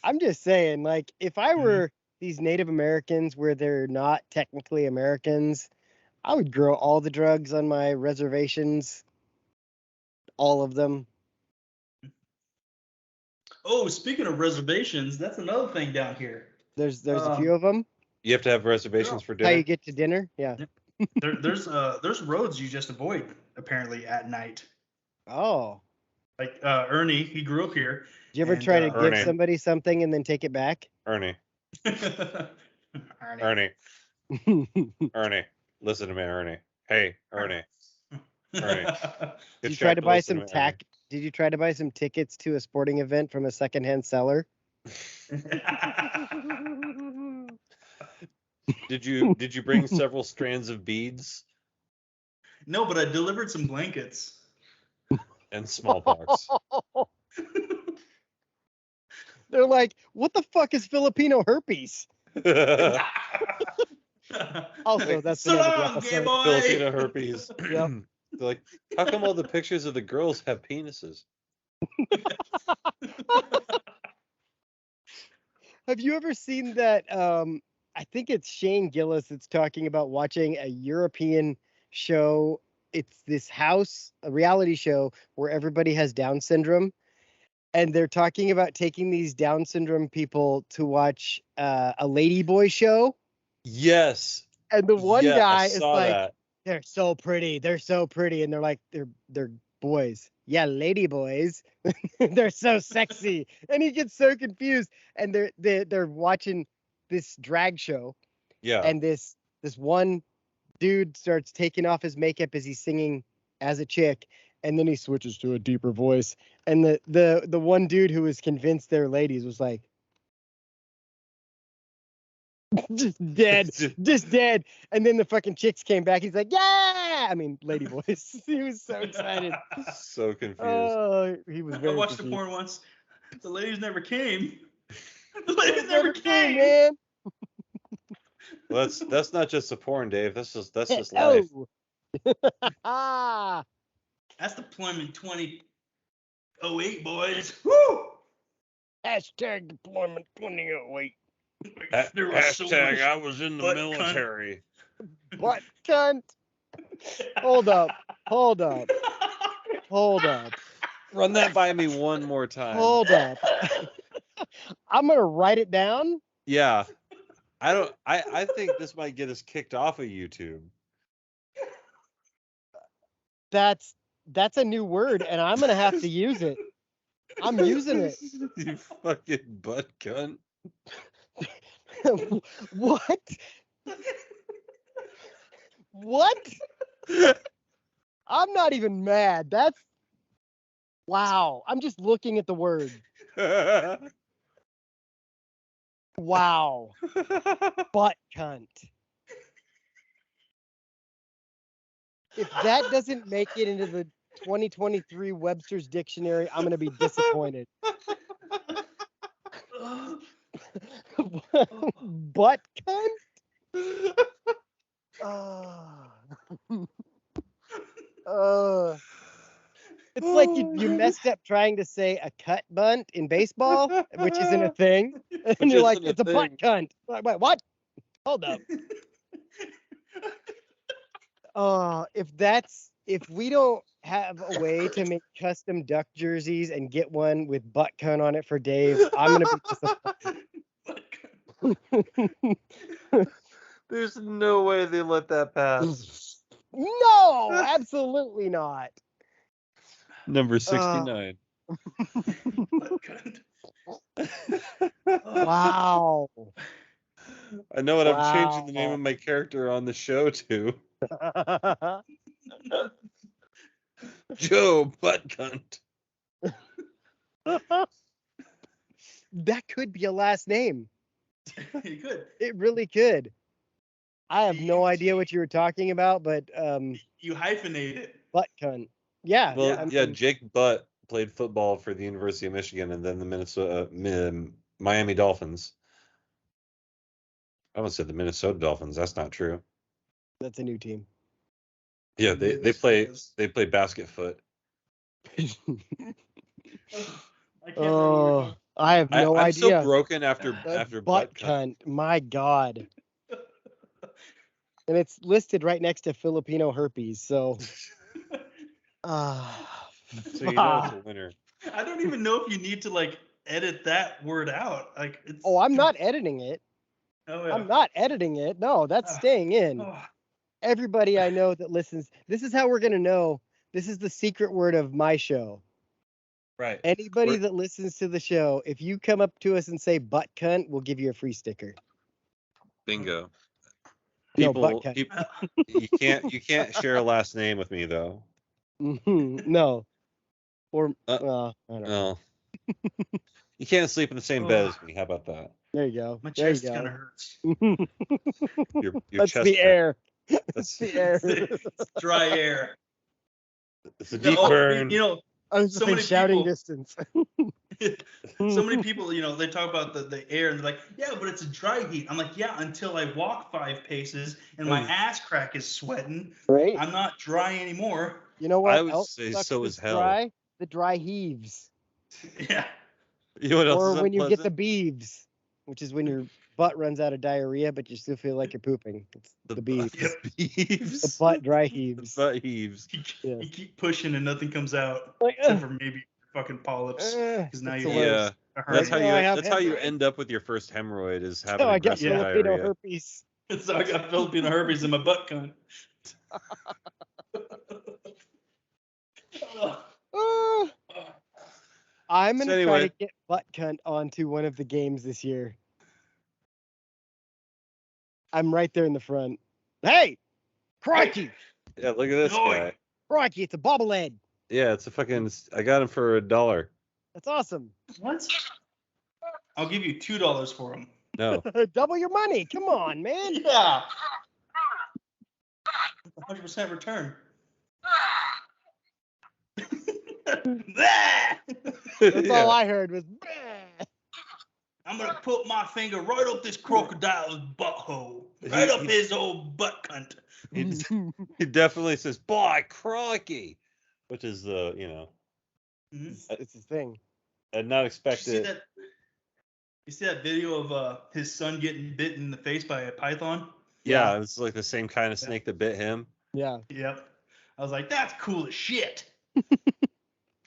I'm just saying, like, if I were these Native Americans where they're not technically Americans, I would grow all the drugs on my reservations, all of them. Oh, speaking of reservations, that's another thing down here. There's a few of them. You have to have reservations for dinner. How you get to dinner? Yeah. There's roads you just avoid apparently at night. Oh. Like Ernie, he grew up here. Did you ever try to give somebody something and then take it back? Ernie. Ernie. Ernie. Listen to me, Ernie. Hey, Ernie. Ernie. Did you try to buy some Did you try to buy some tickets to a sporting event from a secondhand seller? Did you bring several strands of beads? No, but I delivered some blankets. And smallpox. They're like, what the fuck is Filipino herpes? Also, that's so long, gay boy. Filipino herpes. Yep. They're like, how come all the pictures of the girls have penises? Have you ever seen that? I think it's Shane Gillis that's talking about watching a European show. It's this a reality show where everybody has Down syndrome. And they're talking about taking these Down syndrome people to watch a Ladyboy show. Yes. And the one guy is like, that. they're so pretty. They're so pretty. And they're like, they're boys. Yeah, lady boys. They're so sexy. And he gets so confused. And they're watching this drag show. Yeah. And this one dude starts taking off his makeup as he's singing as a chick. And then he switches to a deeper voice. And the one dude who was convinced they're ladies was like, just dead. And then the fucking chicks came back. He's like, yeah! I mean, lady voice. He was so excited. So confused. Oh, he was very I watched confused. the porn once. The ladies never came. The ladies never came. Man. Well, that's not just the porn, Dave. That's just life. That's deployment 2008, boys. Woo! Hashtag deployment 2008. There was so Hashtag much I was in the butt military. Butt-Cunt. Hold up. Run that by me one more time. Hold up. I'm gonna write it down. Yeah. I think this might get us kicked off of YouTube. That's a new word, and I'm gonna have to use it. I'm using it. You fucking butt cunt. What? What? I'm not even mad. That's wow. I'm just looking at the word. Wow. Butt-Cunt. If that doesn't make it into the 2023 Webster's Dictionary, I'm going to be disappointed. Butt-Cunt? It's like you messed up trying to say a cut bunt in baseball, which isn't a thing. And you're like, it's a butt-cunt. Like, wait, what? Hold up. If we don't have a way to make custom Duck jerseys and get one with Butt-Cunt on it for Dave, I'm going to be disappointed. There's no way they let that pass. No, absolutely not. Number 69. Wow. I know what I'm changing the name of my character on the show to. Joe Butt-Cunt. That could be a last name. You could. It really could. I have no idea what you were talking about, but you hyphenate it. Butt-Cunt. Yeah. Well, Jake Butt played football for the University of Michigan and then the Miami Dolphins. I almost said the Minnesota Dolphins. That's not true. That's a new team. Yeah, they play basket foot. I have no idea. I'm so broken after Butt-Cunt. My God. And it's listed right next to Filipino herpes. So. So you know it's a winner. I don't even know if you need to edit that word out. I'm not editing it. Oh, yeah. I'm not editing it. No, that's staying in. Everybody I know that listens, this is how we're going to know. This is the secret word of my show. Right. Anybody that listens to the show, if you come up to us and say Butt-Cunt, we'll give you a free sticker. Bingo. People, you can't share a last name with me though. No. Or I don't know. You can't sleep in the same bed as me. How about that? There you go. My chest kind of hurts. Your That's chest the air. That's the air. It's dry air. It's a deep burn. I'm so many shouting distance. So many people, they talk about the air and they're like, yeah, but it's a dry heat. I'm like, yeah, until I walk 5 paces and my ass crack is sweating. Right. I'm not dry anymore. You know what? I would say so is hell. The dry heaves. Yeah. You know what else Or is when you get the unpleasant? beeves, which is when your butt runs out of diarrhea, but you still feel like you're pooping. It's the beeves. Yep. Beeves. The butt dry The heaves. butt heaves. Yeah. You keep pushing and nothing comes out Like, except for maybe fucking polyps. Because now it's you the have worst. Yeah. a That's how hernia. No, I have that's how you hemorrhoids. end up with your first hemorrhoid is having So I got aggressive Filipino diarrhea. herpes. So I got Filipino herpes in my Butt-Cunt. Oh, I'm So gonna try to anyway. get Butt-Cunt onto one of the games this year. I'm right there in the front. Hey, crikey, Yeah, look at this Oi. guy. crikey! It's a bobblehead. Yeah, it's a fucking. I got him for $1. That's awesome. What? I'll give you $2 for him. No. Double your money. Come on, man. Yeah. 100% return. That's Yeah. all I heard was. "Bah." I'm gonna put my finger right up this crocodile's butthole, right up his old Butt-Cunt. He definitely says, "Boy, crikey," which is It's his thing. I'd not You expect see it. that? You see that video of his son getting bitten in the face by a python? Yeah, it's like the same kind of Yeah. snake that bit him. Yeah. Yep. I was like, that's cool as shit.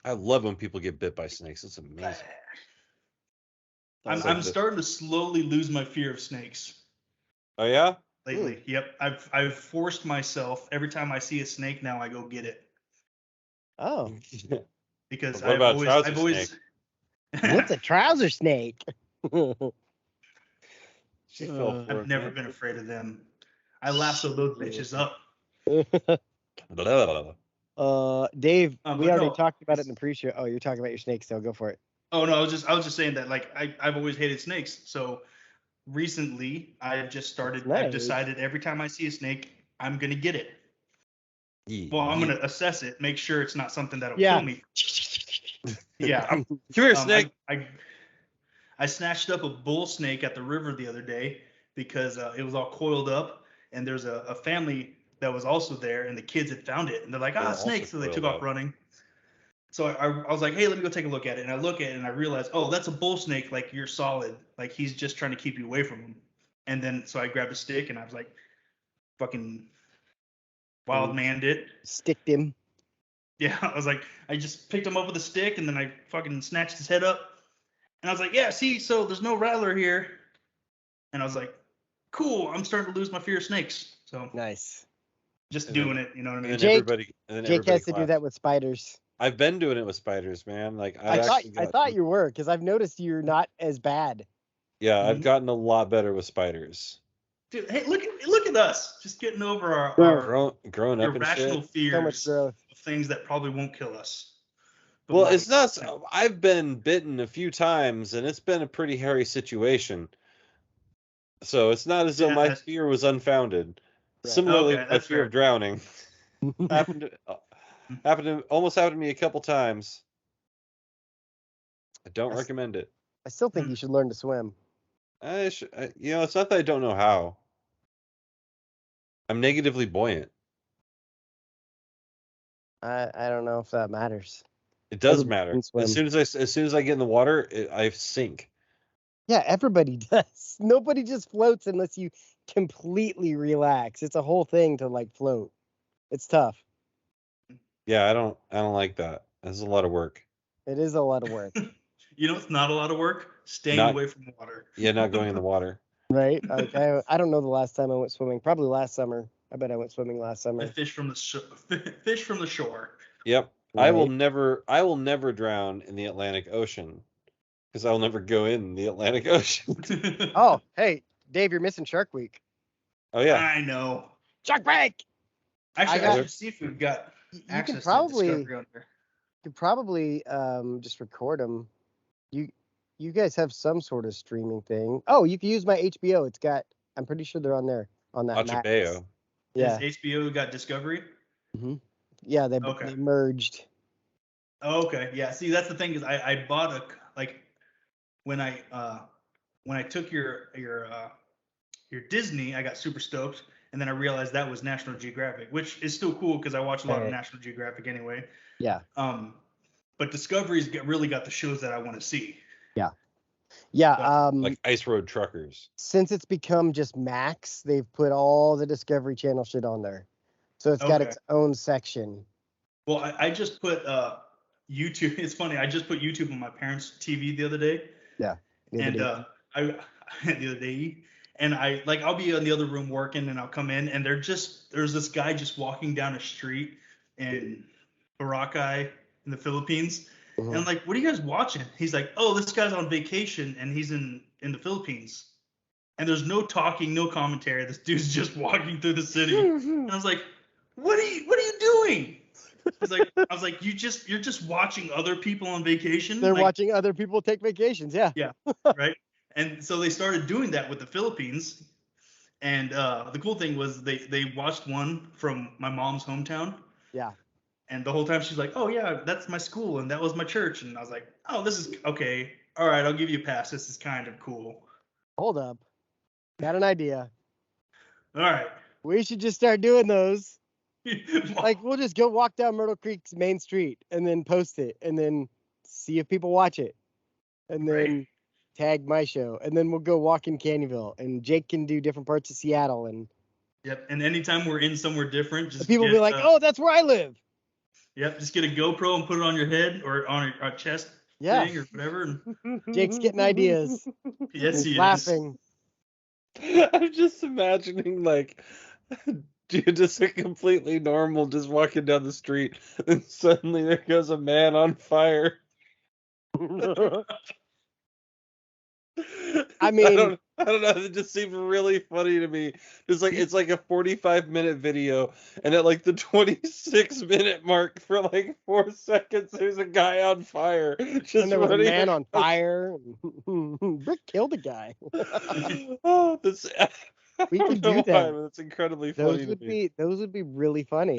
I love when people get bit by snakes. It's amazing. I'm, It's like I'm starting to slowly lose my fear of snakes Oh yeah? lately. Yep. I've forced myself every time I see a snake now I go get it Oh, because What about trouser I've always what's a trouser snake? She fell for I've it. never man. been afraid of them. I lasso those bitches up. Dave, But we already no, talked about it in the pre-show. Oh, you're talking about your snakes, so go for it. Oh no, I was just saying that like I've always hated snakes. So recently I've just started. Nice. I've decided every time I see a snake, I'm gonna get it. Yeah, Well, I'm yeah. gonna assess it, make sure it's not something that'll Yeah. kill me. Yeah. Come here, snake. I snatched up a bull snake at the river the other day because it was all coiled up, and there's a family that was also there, and the kids had found it, and they're like, They were ah, also snake. So they took coiled off up. running. So I was like, hey, let me go take a look at it. And I look at it and I realize, oh, that's a bull snake. Like, you're solid. Like, he's just trying to keep you away from him. And then so I grabbed a stick and I was like, fucking wild man it. Sticked him. Yeah, I was like, I just picked him up with a stick and then I fucking snatched his head up. And I was like, yeah, see, so there's no rattler here. And I was like, cool, I'm starting to lose my fear of snakes. So Nice. just And doing then- it, you know what I And mean? then Jake- everybody Jake has to do claps. that with spiders. I've been doing it with spiders, man. Like I I've thought you were, because I've noticed you're not as bad. Yeah, I've Mhm. gotten a lot better with spiders. Dude, hey, look at us, just getting over our Growing up and irrational shit. fears So much growth. of things that probably won't kill us. But Well, might. it's not. I've been bitten a few times, and it's been a pretty hairy situation. So it's not as though Yeah, my that's- fear was unfounded. Right. Similarly, Okay, my that's fear fair. of drowning almost happened to me a couple times. I don't That's- recommend it. I still think you should learn to swim. It's not that I don't know how. I'm negatively buoyant. I don't know if that matters. It does Everybody matter. can swim. As soon as I get in the water, I sink. Yeah, everybody does. Nobody just floats unless you completely relax. It's a whole thing to like float. It's tough. Yeah, I don't like that. That's a lot of work. It is a lot of work, You know, it's not a lot of work. Staying Not- away from water. Yeah, not going in the water. right? Like I don't know the last time I went swimming. Probably last summer. I bet I went swimming last I summer. fish from the shore. Yep. I will Right. never drown in the Atlantic Ocean because I will never go in the Atlantic Ocean. Oh, hey, Dave, you're missing Shark Week. Oh yeah. I know. Shark Week. Actually, got- Extra Seafood got You can access probably to Discovery on there. just record them. You guys have some sort of streaming thing. Oh, you can use my HBO. It's got. I'm pretty sure they're on there on that. Max. Achibeo. Yeah. Has HBO got Discovery? Yeah, they Okay. merged. Oh, okay. Yeah. See, that's the thing is I bought when I took your Disney, I got super stoked, and then I realized that was National Geographic, which is still cool because I watch a lot of Right. National Geographic anyway. Yeah. But Discovery's really got the shows that I want to see. Yeah. Like Ice Road Truckers. Since it's become just Max, they've put all the Discovery Channel shit on there, so it's got its own section. Well, I just put YouTube. It's funny. I just put YouTube on my parents' TV the other day. Yeah. The other day, and I'll be in the other room working, and I'll come in, and there's this guy just walking down a street in Boracay in the Philippines. Mm-hmm. And I'm like, what are you guys watching? He's like, oh, this guy's on vacation and he's in the Philippines. And there's no talking, no commentary. This dude's just walking through the city. And I was like, what are you doing? I was like, you're just watching other people on vacation. They're watching other people take vacations. Yeah. Yeah. Right. And so they started doing that with the Philippines. And the cool thing was they watched one from my mom's hometown. Yeah. And the whole time she's like, oh, yeah, that's my school and that was my church. And I was like, oh, this is okay. All right, I'll give you a pass. This is kind of cool. Hold up. Got an idea. All right. We should just start doing those. Like, we'll just go walk down Myrtle Creek's main street and then post it and then see if people watch it. And then tag my show. And then we'll go walk in Canyonville. And Jake can do different parts of Seattle. And yep. And anytime we're in somewhere different, just people will be like, oh, that's where I live. Yep, just get a GoPro and put it on your head or on our chest thing or whatever. Jake's getting ideas. Yes, he is. Laughing. I'm just imagining, like, dude, just a completely normal, just walking down the street, and suddenly there goes a man on fire. I mean, I don't know. It just seemed really funny to me. It's like a 45-minute video, and at like the 26-minute mark, for like 4 seconds, there's a guy on fire. Just and there was a man on fire. Rick killed a guy. Oh, this. We can do that. That's incredibly funny. Those would be really funny.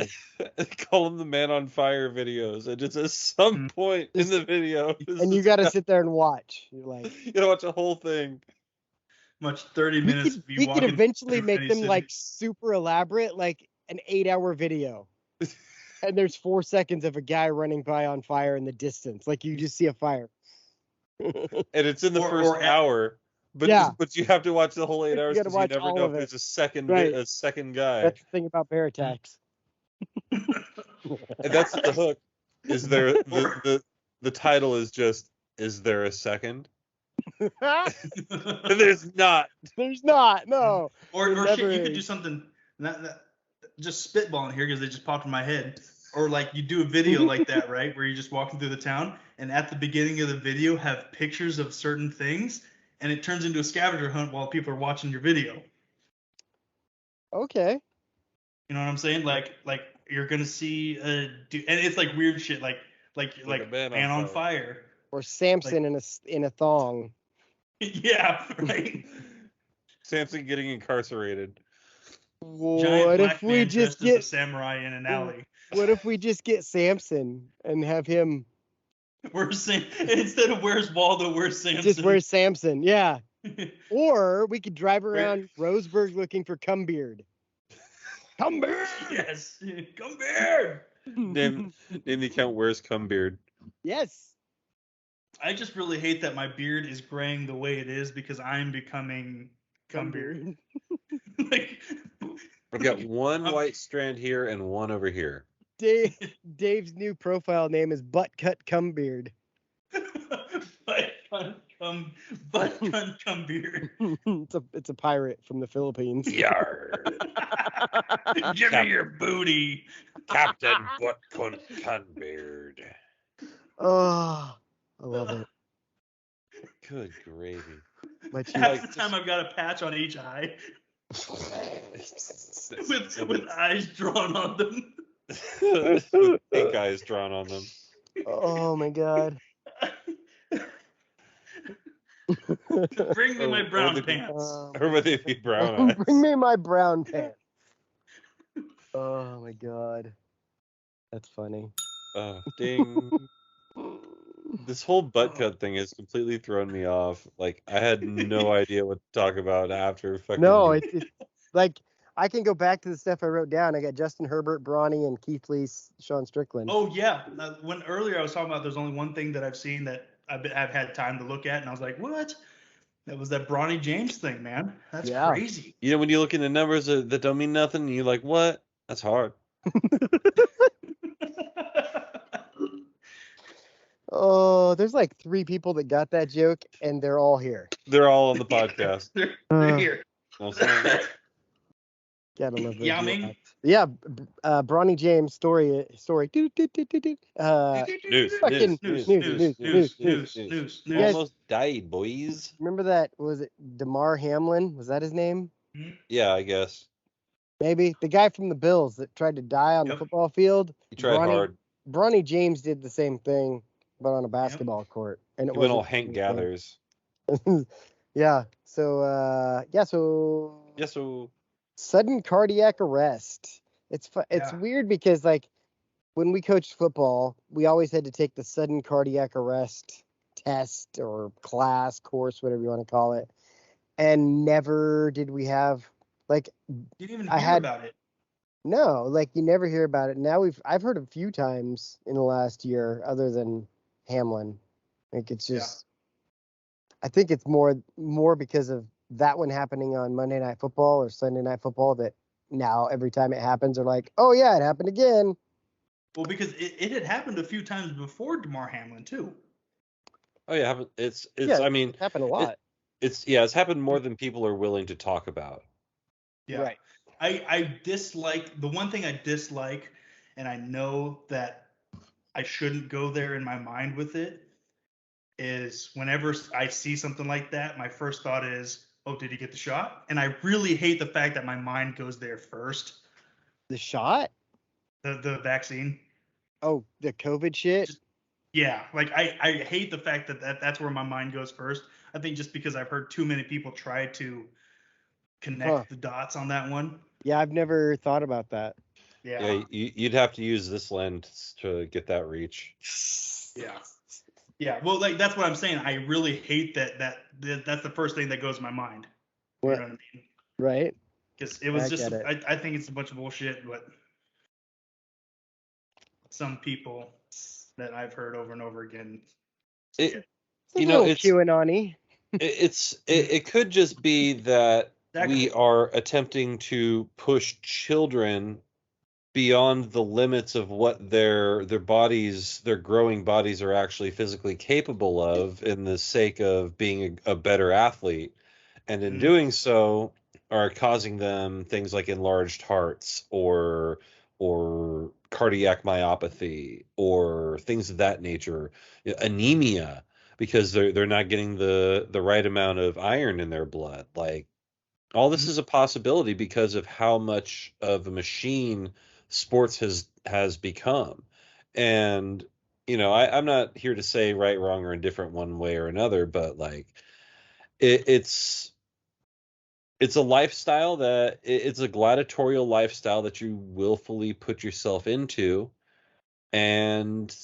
Call them the man on fire videos. And just at some point in the video, and you got to sit there and watch. You're like, you got to watch the whole thing. Much 30 minutes. We could eventually make them like super elaborate, like an 8-hour video. And there's 4 seconds of a guy running by on fire in the distance, like you just see a fire. And it's in the first hour. But you have to watch the whole 8 hours because you never know if there's a second guy. That's the thing about bear attacks. And that's the hook. Is there the title is just, is there a second? There's not. There's not. No. Or shit, you could do something just spitballing here because it just popped in my head. Or like you do a video like that, right, where you're just walking through the town, and at the beginning of the video have pictures of certain things. And it turns into a scavenger hunt while people are watching your video. Okay. You know what I'm saying? Like you're gonna see a dude, and it's like weird shit, like a man on fire, or Samson in a thong. Yeah, right. Samson getting incarcerated. What if we just get a samurai in an alley? What if we just get Samson and have him? Instead of where's Waldo, where's Samson? Just where's Samson, yeah. Or we could drive around Roseburg looking for Cumbeard. Cumbeard! Yes, Cumbeard! Name the account, where's Cumbeard? Yes. I just really hate that my beard is graying the way it is because I'm becoming Cumbeard. I've got one white strand here and one over here. Dave's new profile name is Butt-Cunt Cumbeard. Butt-Cunt Cumbeard. It's a pirate from the Philippines. Yar. Give me your booty, Captain Butt-Cunt Cumbeard. Oh, I love it. Good gravy. Half the time I've got a patch on each eye with eyes drawn on them. Pink eyes drawn on them. Oh my god. Bring me my brown pants. Or would they be brown eyes? Bring me my brown pants. Oh my god. That's funny. Ding. This whole Butt-Cunt thing has completely thrown me off. Like, I had no idea what to talk about after fucking. No, it's like I can go back to the stuff I wrote down. I got Justin Herbert, Bronny, and Keith Lee, Sean Strickland. Oh yeah. When earlier I was talking about there's only one thing that I've seen that I've had time to look at, and I was like, what? That was that Bronny James thing, man. That's crazy. You know, when you look into numbers that don't mean nothing, and you're like, what? That's hard. Oh, there's like 3 people that got that joke, and they're all here. They're all on the podcast. They're here. Gotta love those. Yao Ming? Yeah, Bronny James story. News. Almost died, boys. Remember that? Was it Damar Hamlin? Was that his name? Yeah, I guess. Maybe the guy from the Bills that tried to die on the football field. He tried hard. Bronny James did the same thing, but on a basketball court, and it went all Hank Gathers. Yeah. So. Sudden cardiac arrest. It's weird because like when we coached football, we always had to take the sudden cardiac arrest test or class, course, whatever you want to call it, and never did we have like. Didn't even hear about it. No, like you never hear about it. Now I've heard a few times in the last year, other than Hamlin. Like it's just. I think it's more because of that one happening on Monday Night Football or Sunday Night Football that now every time it happens, they're like, oh yeah, it happened again. Well, because it had happened a few times before Damar Hamlin too. Oh yeah, it's I mean, it happened a lot. It's happened more than people are willing to talk about. Yeah. Right. I dislike the one thing I dislike, and I know that I shouldn't go there in my mind with it, is whenever I see something like that, my first thought is, oh, did he get the shot? And I really hate the fact that my mind goes there first. The shot? The vaccine. Oh, the COVID shit? Yeah, like I hate the fact that's where my mind goes first. I think just because I've heard too many people try to connect the dots on that one. Yeah, I've never thought about that. Yeah, you'd have to use this lens to get that reach. Yeah. Yeah, well, like that's what I'm saying. I really hate that's the first thing that goes in my mind. You know what I mean? Right. Because it was I think it's a bunch of bullshit, but some people that I've heard over and over again. It's QAnon-y. It could just be that we are attempting to push children beyond the limits of what their bodies, their growing bodies, are actually physically capable of, in the sake of being a better athlete, and in doing so are causing them things like enlarged hearts or cardiac myopathy or things of that nature, anemia, because they're not getting the right amount of iron in their blood. Like, all this is a possibility because of how much of a machine sports has become. And I'm not here to say right, wrong, or indifferent one way or another, but like it's a lifestyle it's a gladiatorial lifestyle that you willfully put yourself into, and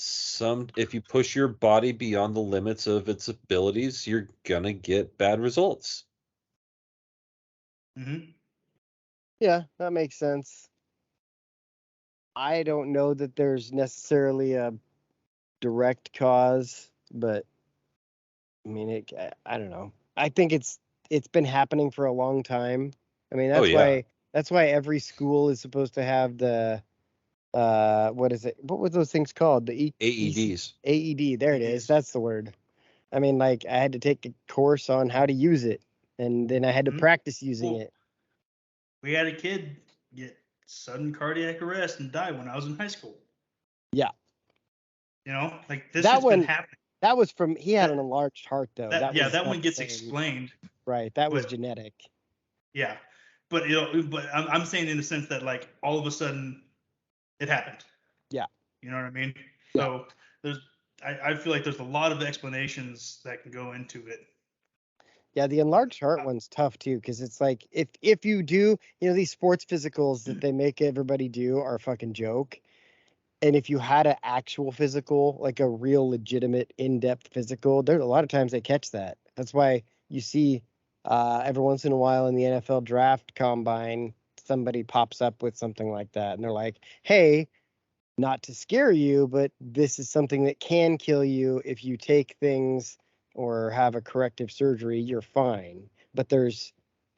if you push your body beyond the limits of its abilities, you're gonna get bad results. Yeah, that makes sense. I don't know that there's necessarily a direct cause, but I mean, I don't know. I think it's been happening for a long time. I mean, that's why every school is supposed to have the what is it? What were those things called? The AEDs. AED. There it is. That's the word. I mean, like I had to take a course on how to use it, and then I had to practice using it. We had a kid get sudden cardiac arrest and die when I was in high school. Yeah. Like this has been happening. That was he had an enlarged heart though. That one gets explained. Right. That was genetic. Yeah. But I'm saying in the sense that like all of a sudden it happened. Yeah. You know what I mean? Yeah. So I feel like there's a lot of explanations that can go into it. Yeah, the enlarged heart one's tough too, because it's like if you do, these sports physicals that they make everybody do are a fucking joke. And if you had an actual physical, like a real legitimate in-depth physical, there's a lot of times they catch that. That's why you see every once in a while in the NFL draft combine, somebody pops up with something like that and they're like, hey, not to scare you, but this is something that can kill you. If you take things or have a corrective surgery, you're fine. But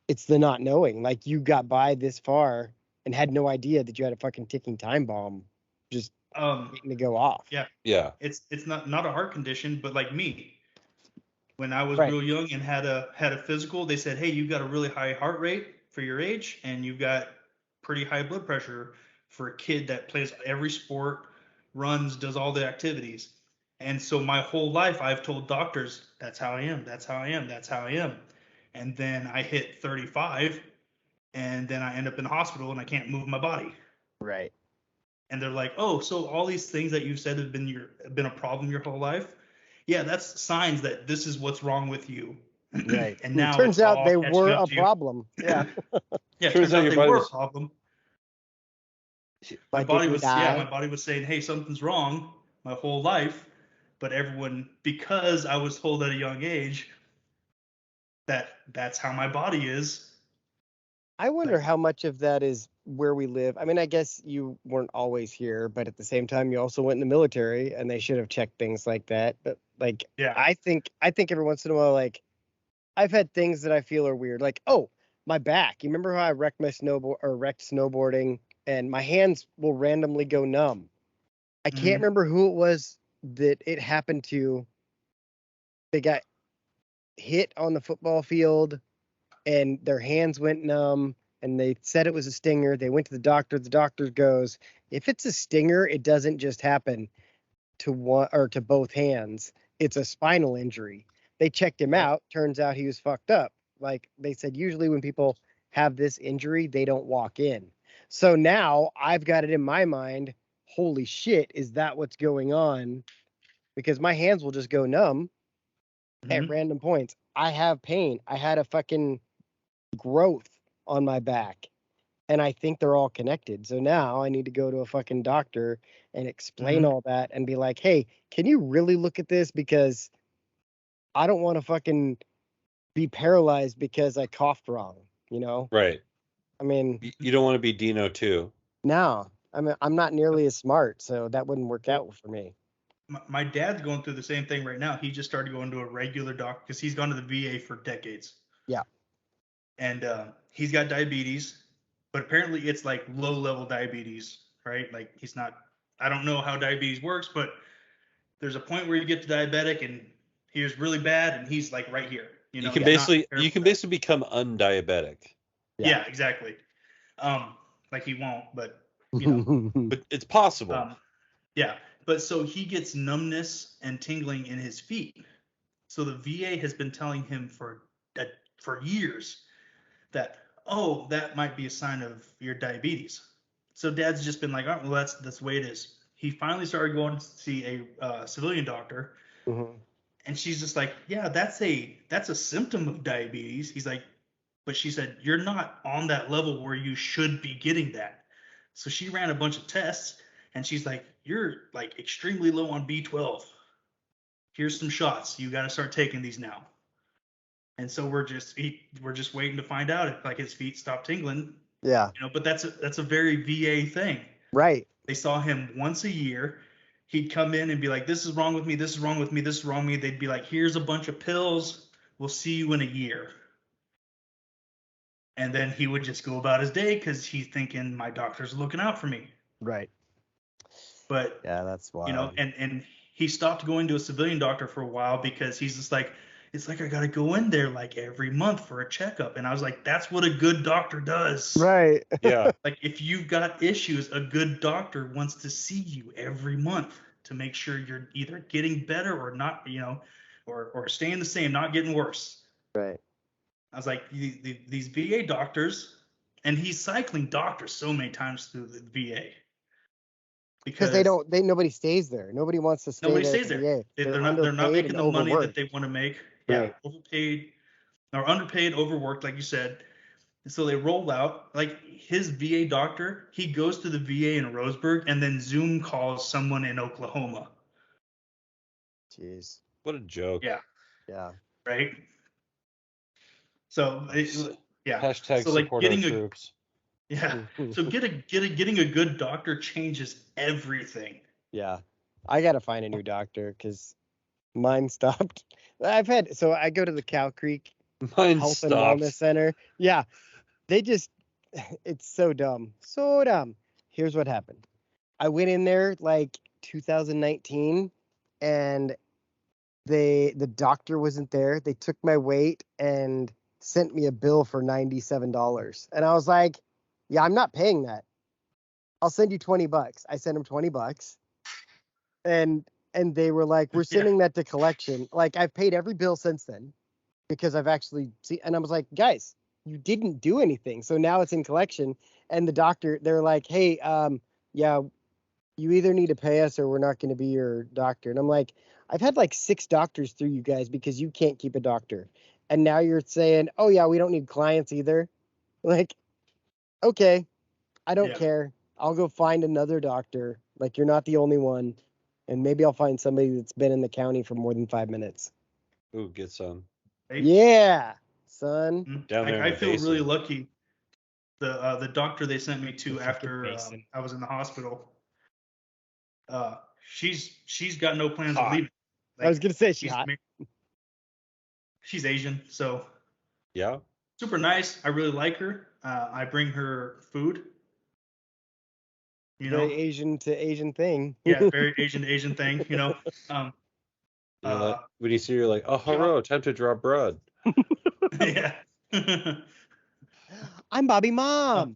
it's the not knowing. Like, you got by this far and had no idea that you had a fucking ticking time bomb just waiting to go off. Yeah. It's not a heart condition, but like me, when I was Right. real young and had a physical, they said, hey, you've got a really high heart rate for your age, and you've got pretty high blood pressure for a kid that plays every sport, runs, does all the activities. And so my whole life I've told doctors, that's how I am, that's how I am, that's how I am. And then I hit 35, and then I end up in the hospital and I can't move my body. Right. And they're like, oh, so all these things that you said have been a problem your whole life? Yeah, that's signs that this is what's wrong with you. Right. And now it turns out they were a problem. Yeah. Yeah, it turns out they were a problem. My body was saying, hey, something's wrong my whole life. But everyone, because I was told at a young age that that's how my body is. I wonder how much of that is where we live. I mean, I guess you weren't always here, but at the same time, you also went in the military, and they should have checked things like that. But like, yeah, I think every once in a while, like, I've had things that I feel are weird. Like, oh, my back. You remember how I wrecked snowboarding, and my hands will randomly go numb. I can't remember who it was that it happened to. They got hit on the football field and their hands went numb and they said it was a stinger. They went to the doctor. The doctor goes, if it's a stinger, it doesn't just happen to one or to both hands. It's a spinal injury. They checked him out. Turns out he was fucked up. Like they said, usually when people have this injury, they don't walk in. So now I've got it in my mind. Holy shit, is that what's going on? Because my hands will just go numb at random points. I have pain. I had a fucking growth on my back, and I think they're all connected. So now I need to go to a fucking doctor and explain all that and be like, hey, can you really look at this? Because I don't want to fucking be paralyzed because I coughed wrong, you know? Right. I mean, you don't want to be Dino too. No, I mean, I'm not nearly as smart, so that wouldn't work out for me. My dad's going through the same thing right now. He just started going to a regular doctor because he's gone to the VA for decades. Yeah. And he's got diabetes, but apparently it's like low level diabetes, right? Like he's not, I don't know how diabetes works, but there's a point where you get to diabetic and he was really bad and he's like right here. You know, you can basically become undiabetic. Yeah, exactly. Like he won't, but you know, but it's possible. Yeah. But so he gets numbness and tingling in his feet. So the VA has been telling him for years that, oh, that might be a sign of your diabetes. So dad's just been like, oh, well, that's the way it is. He finally started going to see a civilian doctor, and she's just like, yeah, that's a symptom of diabetes. He's like, but she said, you're not on that level where you should be getting that. So she ran a bunch of tests, and she's like, you're like extremely low on B12. Here's some shots. You got to start taking these now. And so we're just waiting to find out if like his feet stop tingling. Yeah. You know, but that's a very VA thing. Right. They saw him once a year. He'd come in and be like, this is wrong with me. This is wrong with me. This is wrong with me. They'd be like, here's a bunch of pills. We'll see you in a year. And then he would just go about his day because he's thinking my doctor's looking out for me. Right. But yeah, that's wild. You know, and he stopped going to a civilian doctor for a while because he's just like, it's like I got to go in there like every month for a checkup. And I was like, that's what a good doctor does. Right. Yeah. Like if you've got issues, a good doctor wants to see you every month to make sure you're either getting better or not, you know, or staying the same, not getting worse. Right. I was like, these VA doctors, and he's cycling doctors so many times through the VA. Because nobody stays there. Nobody wants to stay there. Nobody stays there. They're not making the money that they want to make. Yeah, overpaid or underpaid, overworked, like you said. And so they roll out. Like his VA doctor, he goes to the VA in Roseburg and then Zoom calls someone in Oklahoma. Jeez. What a joke. Yeah. Yeah. Right. So yeah. Hashtag so like support getting our troops. Yeah. So getting a good doctor changes everything. Yeah. I got to find a new doctor because mine stopped. I go to the Cow Creek Mine Health and stopped. Wellness Center. Yeah. It's so dumb. So dumb. Here's what happened. I went in there like 2019 and the doctor wasn't there. They took my weight and sent me a bill for $97. And I was like, yeah, I'm not paying that. I'll send you $20. I sent him $20. And they were like, we're sending that to collection. Like I've paid every bill since then because I've actually seen, and I was like, guys, you didn't do anything. So now it's in collection. And the doctor, they're like, hey, yeah, you either need to pay us or we're not going to be your doctor. And I'm like, I've had like 6 doctors through you guys because you can't keep a doctor. And now you're saying, oh yeah, we don't need clients either. Like, okay, I don't care. I'll go find another doctor. Like you're not the only one. And maybe I'll find somebody that's been in the county for more than 5 minutes. Ooh, get some. Hey, Yeah, son. Down there in I the feel basin. really lucky. The doctor they sent me to after I was in the hospital. She's got no plans of leaving. I was gonna say she's hot. She's Asian, so Yeah. super nice. I really like her. I bring her food. You know, Very Asian to Asian thing. yeah, very Asian to Asian thing. You know, You're like, when you see her, you're like, oh, hello, time to draw blood. yeah. I'm Bobby Mom.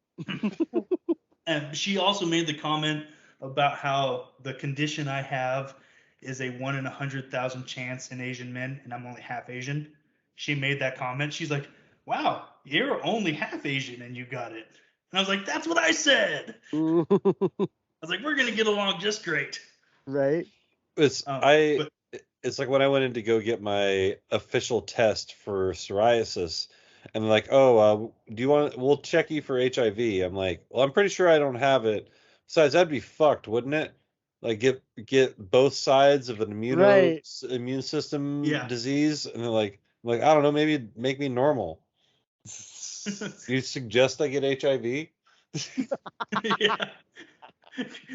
And she also made the comment about how the condition I have is a 1 in 100,000 chance in Asian men, and I'm only half Asian. She made that comment. She's like, wow, you're only half Asian and you got it. And I was like, that's what I said. I was like, we're going to get along just great. Right. It's like when I went in to go get my official test for psoriasis, and they're like, oh, do you want? We'll check you for HIV. I'm like, well, I'm pretty sure I don't have it. Besides, that'd be fucked, wouldn't it? Like get both sides of an immune system disease, and they're like, I don't know, maybe make me normal. You suggest I get HIV? Yeah.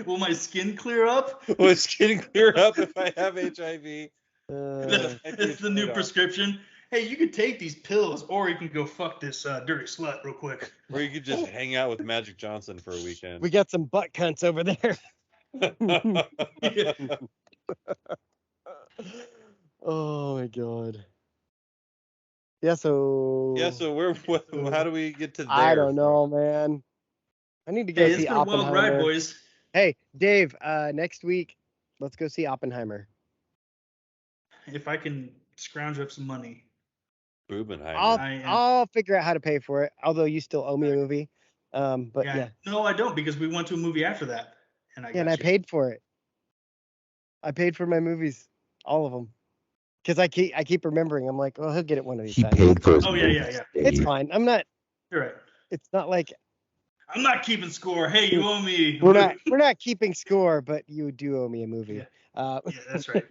Will my skin clear up? Will my skin clear up if I have HIV? That's the new prescription. Hey, you could take these pills, or you can go fuck this dirty slut real quick. Or you could just hang out with Magic Johnson for a weekend. We got some Butt-Cunts over there. Oh my god. Yeah, so how do we get to there? I don't know, man. I need to go see It's been a wild ride, boys. Hey, Dave, next week, let's go see Oppenheimer. If I can scrounge up some money. Bubenheimer. I'll figure out how to pay for it, although you still owe me a movie. But yeah. No, I don't, because we went to a movie after that. And I paid for it. I paid for my movies, all of them. Because I keep remembering. I'm like, well, he'll get it one of these times. Paid for his yeah. It's fine. I'm not. You're right. It's not like I'm not keeping score. Hey, you owe me. We're not keeping score, but you do owe me a movie. Yeah, that's right.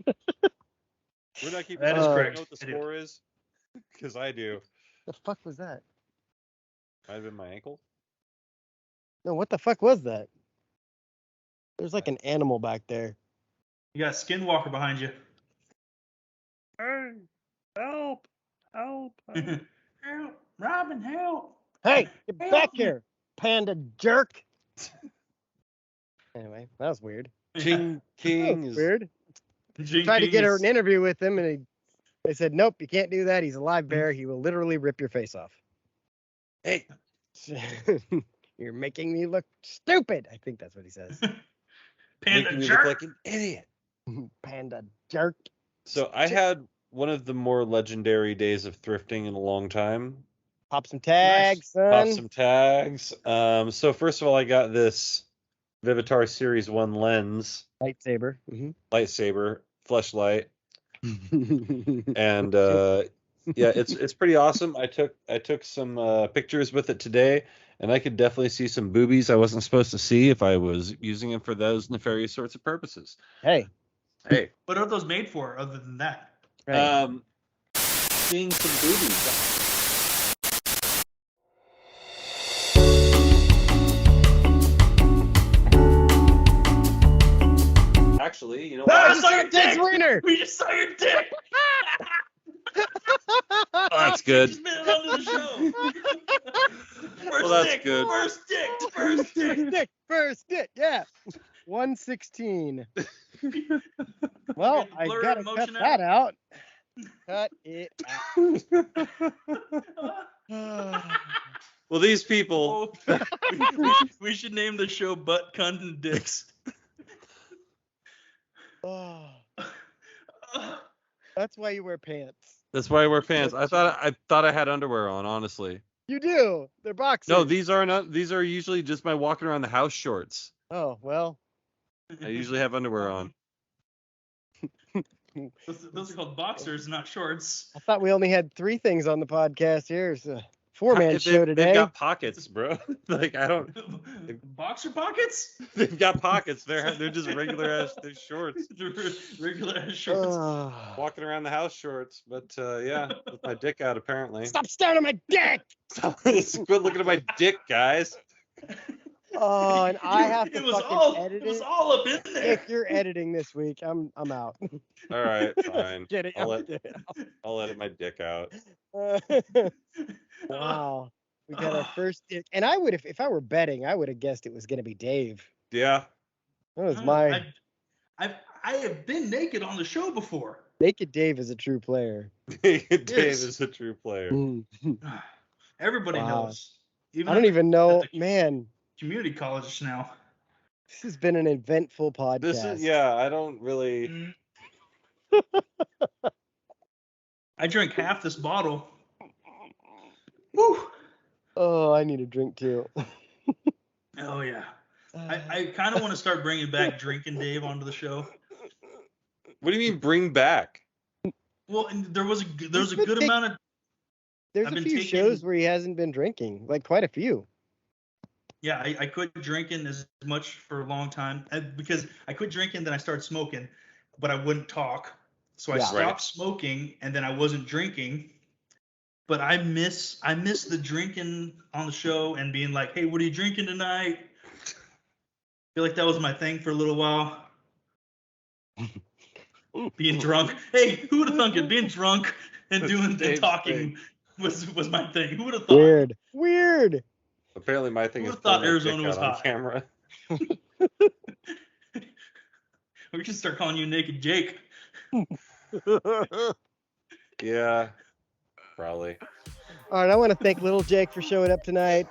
We're not keeping. That is correct. You know what the score is? Because I do. The fuck was that? Might have been my ankle. No, what the fuck was that? There's like an animal back there. You got a skinwalker behind you. Hey, help! Help, Robin, help! Hey, get back here, panda jerk! Anyway, that was weird. King is weird. Tried to get an interview with him, and they said, nope, you can't do that. He's a live bear. He will literally rip your face off. Hey, you're making me look stupid. I think that's what he says. Panda making jerk. You look like an idiot. Panda jerk. So I had one of the more legendary days of thrifting in a long time. Pop some tags, son. Pop some tags. So first of all, I got this Vivitar Series 1 lens. Lightsaber. Lightsaber. Fleshlight. And yeah, it's pretty awesome. I took some pictures with it today, and I could definitely see some boobies I wasn't supposed to see if I was using it for those nefarious sorts of purposes. Hey. What are those made for other than that? Right. Seeing some boobies. your dick. Wiener. We just saw your dick. Oh, that's good. Just made it onto the show. First Well, that's dick, good. First dick. Yeah. 116. Well, I Blur gotta emotion cut that out. Cut it out. Well, these people. We should name the show Butt, Cunt, and Dicks. Oh. That's why you wear pants. That's why I wear pants. I thought I had underwear on, honestly. You do. They're boxers. No, these are not. These are usually just my walking around the house shorts. Oh, well. I usually have underwear on. Those are called boxers, not shorts. I thought we only had 3 things on the podcast here. It's a 4-man show today. They've got pockets, bro. Like, I don't. Boxer pockets? They've got pockets. They're just regular ass shorts. Regular ass shorts. Walking around the house shorts, but yeah, with my dick out apparently. Stop staring at my dick! Quit looking at my dick, guys. Oh, and I have to edit it. It was all up in there. If you're editing this week, I'm out. All right, fine. Get it? I'll edit my dick out. Wow, we got our first dick, and I would if I were betting, I would have guessed it was gonna be Dave. Yeah. That was my. I have been naked on the show before. Naked Dave is a true player. Dave is a true player. Everybody knows. I don't even know, man. Community college now. This has been an eventful podcast. I don't really. I drank half this bottle. Woo! Oh, I need a drink too. Oh yeah. I kind of want to start bringing back Drinking Dave onto the show. What do you mean bring back? Well, and there was a good amount of. There's a few shows where he hasn't been drinking, like quite a few. Yeah, I quit drinking as much for a long time because I quit drinking, then I started smoking, but I wouldn't talk. So I stopped smoking, and then I wasn't drinking. But I miss the drinking on the show and being like, hey, what are you drinking tonight? I feel like that was my thing for a little while. Being drunk. Hey, who would have thunk it? Being drunk and doing the talking was my thing. Who would have thought? Weird. Apparently, my thing is thought Arizona was hot. On camera. We should start calling you Naked Jake. Yeah, probably. All right, I want to thank Little Jake for showing up tonight.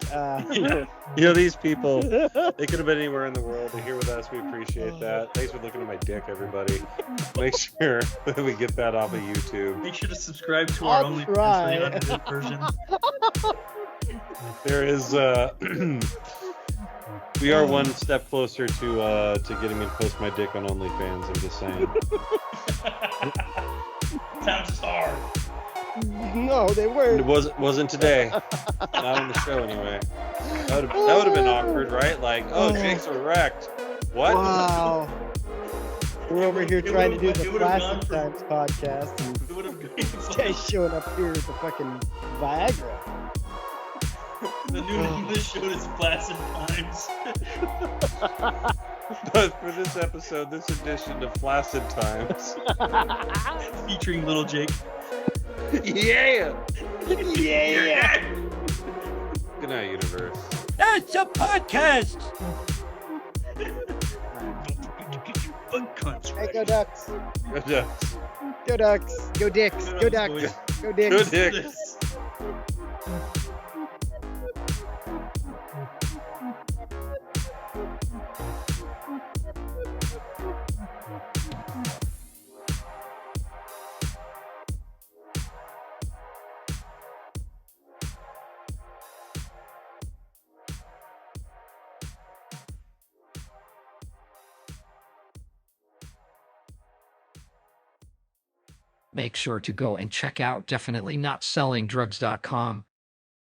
You know, these people, they could have been anywhere in the world. They're here with us. We appreciate that. Thanks for looking at my dick, everybody. Make sure that we get that off of YouTube. Make sure to subscribe to our OnlyFans version. There is, we are one step closer to getting me to post my dick on OnlyFans. I'm just saying. Times is hard. No, they weren't. It wasn't today. Not on the show anyway. That would have been awkward, right? Like, Jake's erect. What? Wow. We're over here trying to do the Flacid Times podcast, and this guy's showing up here with the fucking Viagra. The new name of this show is Flacid Times. But for this episode, this edition of Flacid Times, featuring Little Jake. Yeah! Yeah! Good night, universe. That's a podcast! Hey, go Ducks! Go Ducks! Go Ducks! Go Dicks! Go Ducks! Go Dicks! Go Dicks! Make sure to go and check out definitelynotsellingdrugs.com.